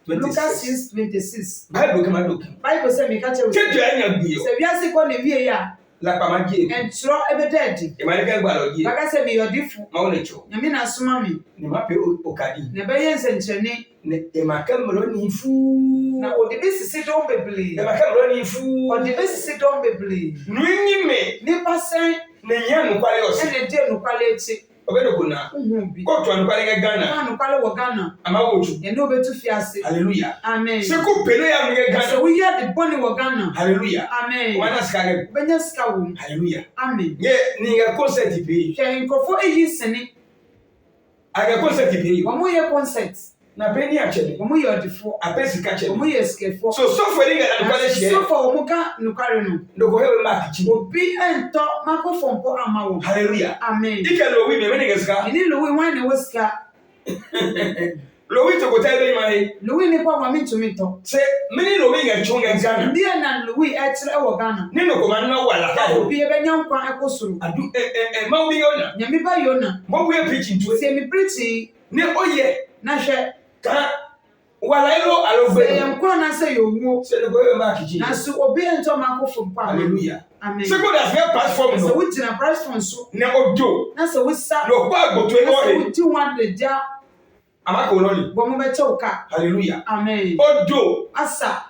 Lucas 6:26 bible kema do Bible say me ka che kejo anya gbiyo se wiase ko ne wie ya la pa ma je entro ebe dedi e ma le ka gba lo je baka se me yodifu ma wona cho nyame na soma me ni ma pe okadi ne be yen sencheni ne e ma ka mlo ni fu na odi bi sisi don beble e ma ka mlo ni fu odi bi sisi don beble nwi me ni pasen ne nya no kwale o se ene de no kwale echi obedo kuna uhun bi ko to no kwale ga Ghana na no kwale wo Ghana ama wo tu ene obetu fiase hallelujah amen se ko pele ya mi ga so Ghana we hear the boni wo Ghana hallelujah amen wana skage benya ska wo hallelujah amen ye ni ga concert bi hwɛ nkɔfo eyi sene aga concert bi wɔn mo yɛ concert na pe ni achele wɔn mo yɛ ɔdifo apesi ka wɔn chele mo yɛ sikɛfo so for ni ga na kwale share sɔfo wɔn ka nukware no ndoko hewe ma kichi obi ɛntɔ microphone po ama wɔn hallelujah amen ike lo wi me me ga ska ɛni lowi wɔn na wɔ sika lo wi to ko tai be ma he lowi nipa wɔn mi ntumi tɔ se mini lo wi ga chunga Ghana ndi yɛ na lowi ɛkyerɛ ɛwɔ Ghana ni no ko man na wala ka ho obi ɛbɛnya nkwa ɛkɔ soro adu ma wi yona nyame ba yona mo wi preaching to sɛ mi preaching ni oye na hwɛ ka Walailo sɛ alofwe. yɛ nkwa na sɛ yɛ owuo Se no go ma kiji. na so obi ntɔ ma akɔfo mpa Hallelujah. amen Se ko da fe platform sɛ no. wogyina platform so Ne odo. na sɛ wosa No pa go to na sɛ no. wodi wɔn adagya Amaka ololi. bɔ mo bɛkyɛ wo ka Hallelujah. amen Odo. asa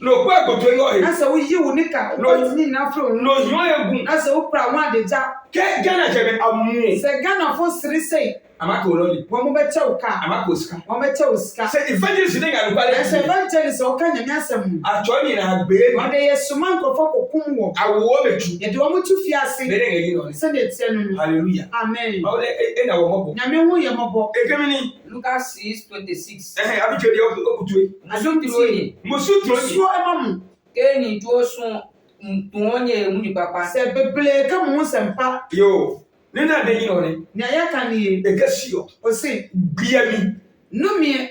No pa go to no. na sɛ woyi wo nika No. wɔtumi nyinaa firi wo No yo egun. na sɛ wopra wɔn adagya Ke Ghana chebe amu. sɛ Ghanafoɔ sere sɛ Amaka ololi. bɔ mo bɛkyɛ wo ka Amaka osika. wɔn bɛkyɛ wo sika Se evangelist dey ga na sɛ lukale. evangelist sɛ ɔka nyame asɛm mu Atoni na gbe. ɔde yɛ soma nkurɔfoɔ kɔkum wɔ Awo metu. yɛde wɔn tu fi ase Bere ngi no. sɛdeɛ ɛteɛ no no Hallelujah. amen Mawle e na wo mobo. nyame ho yɛ mmɔbɔ Ekemini. Lucas 6:26. Abije de okutue. adom tie Musu troni. suo ɛma mo Keni tuo sun tuonye muni papa. sɛ bebree ka mo ho nsɛmpa Yo. Ne na de yino ne. nea yɛaka ne ye Ekasio. ɔse Biami. nnome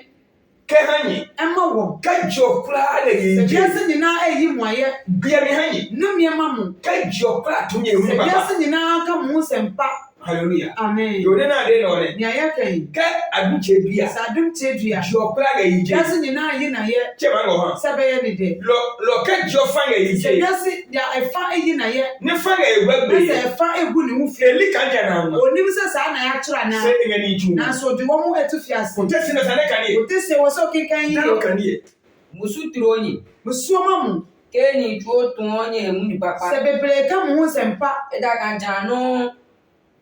Ke hanyi. ɛma wɔ Kajo kra de sɛ yi. wiase nyinaa ɛyi mo ayɛ Biami hanyi. nnome ma mo Kajo kra tunye sɛ hu papa. wiase nyinaa ka mo ho nsɛmpa Hallelujah. amen Yo ne na de no ne. nea yɛaka yi Ke aduche bia. sɛ adom tie dua Jo kra ga yi je. wiase nyinaa yi n'ayɛ Che ma ngo ha. sɛ bɛyɛ ne dɛ Lo kajo fa ga yi sɛ je. wiase deɛ ɛfa ɛyi n'ayɛ Ne fa ga e na gba sɛ be. ɛfa egu ne ho fi Eli kanja na ma. onim sɛ saa na yɛakyerɛ anaa Se ngani chu. nanso ɔde wɔn ho atu fi ase Kote sina sane kani. ɔte sɛ wɔ sɛ ɔkenkan yi Na no yɛ kani. Musu tuonye. musuo ma mo Keni tuo tuonye muni papa. sɛ bebree ka mo ho nsɛmpa Eda kanjano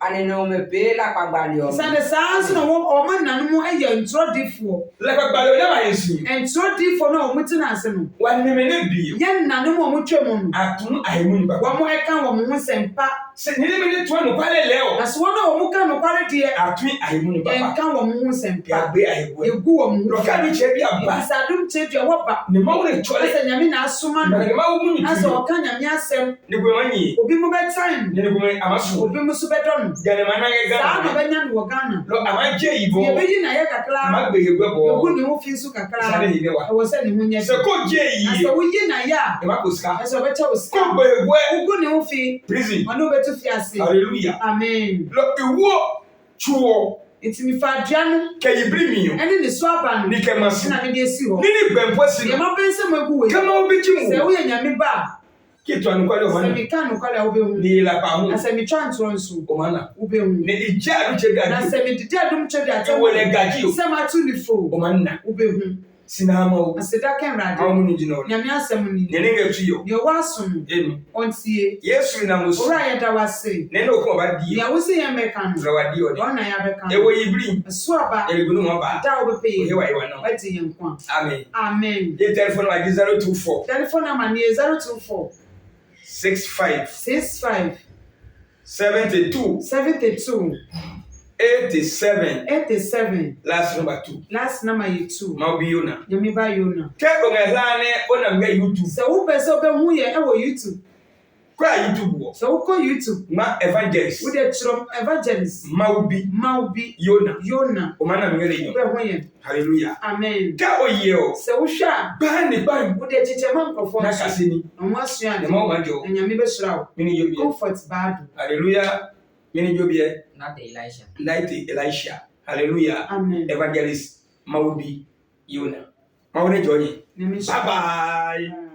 anene omepe la pagbali o. sɛde saa nso na ɔmo nanom ayɛ ntorɔdifoɔ La pa balo na ma yesu. ntorɔdifoɔ no a ɔmo tena ase no Wa ni me ne bi. yɛn nanom a ɔmo twɛ mu no Atun ahimu ni papa. wɔn ɛka wɔn ho nsɛmpa Se ni me ne to no kwale leo. na so wɔn a wɔn ka nokware deɛ Atun ahimu ni papa. ɛnka wɔn ho nsɛmpa Ya gbe ahimu. egu wɔn ho Lo ka bi che bi aba. bisa dum kyerɛ dua wɔba Ni ma wo ne chole. sɛ nyame na asoma no Na ni ma wo mu ni na sɛ tu. ɔka nyame asɛm Ni gbe manyi. obi mo bɛtan Ni gbe amasu. obi mo so bɛdɔ no Gane ma na ge saa na ga. ɔbɛnya no wɔ Ghana Lo ama je ibo. yɛbɛyi na yɛ kakra Ma gbe ye gbe egu bo. ne ho fi nso kakra Sane yi ne wa. ɛwɔ sɛ ne ho nyɛ Se ko je na yi. sɛ woyi na yɛ a E ma ko ska. ɛsɛ ɔbɛkyɛ wo sika Ko gbe ye gbe. wogu ne ho fi Prison. ɔne wobɛtu fi ase Hallelujah. amen Lo iwo chuo. nti mefa adua no Ke ibri mi yo. ɛne ne so aba no Ni ke masu. na mede asi hɔ Ni ni gbempo si deɛ no. mabɛn sɛ magu wei Kama obi chi sɛ mu. woyɛ nyame ba a Ki to anu kwale sɛ hona. meka nokware a wobɛhu Ni la pa mu. na sɛ metwa ntorɔ nso O mana. wobɛhu Ne ije adu che na ga. sɛ mededi adom twɛ de E wo le atɛm gaji o. sɛ mato ne fo O mana. wobɛhu Sinama o. na sɛ daka Awu awurade mu ni jino. nyame asɛm no Ne ni ne ga tu yo. deɛ ɔwɔ aso no Emi. ɔntie Yesu na musu. owura yɛda wo ase Ne no ko ba di. deɛ wo sɛ yɛmmɛka no Ra wa di o ni. ɔna yɛabɛka E no wo ibri. ɛso aba E gunu mo ba. da wobɛpɛ O he yɛ wa e wa no. wagye yɛn nkwa Amen. amen Ye telephone wa 024 telephone number ne yɛ 024 65 65 72 72 87 87 last number 2. last number yɛ 2 Ma obi yona. nyame ba yona Ke o nga hlane ona mga YouTube. sɛ wopɛ sɛ wobɛhu yɛ ɛwɔ youtube Kwa YouTube wo. sɛ wokɔ youtube Ma evangelist. wode kyerɛm evangelist Ma obi ma wo bi yona. yona O mana mga le yo. wobɛhu yɛ Hallelujah. amen Ka o ye o. sɛ wohwɛ a Ba ni ba wode kyekyɛma nkurɔfoɔ na nso kase ni. na ho asua Ne ade ma wa jo. na nyame bɛhyira wo Mini yo bi. comfort baado Hallelujah. Mini yo bi. Not Elisha. Light Elisha. Hallelujah. amen Evangelist Ma obi yona. Ma wo ne jo ni. nyame hyira Bye bye.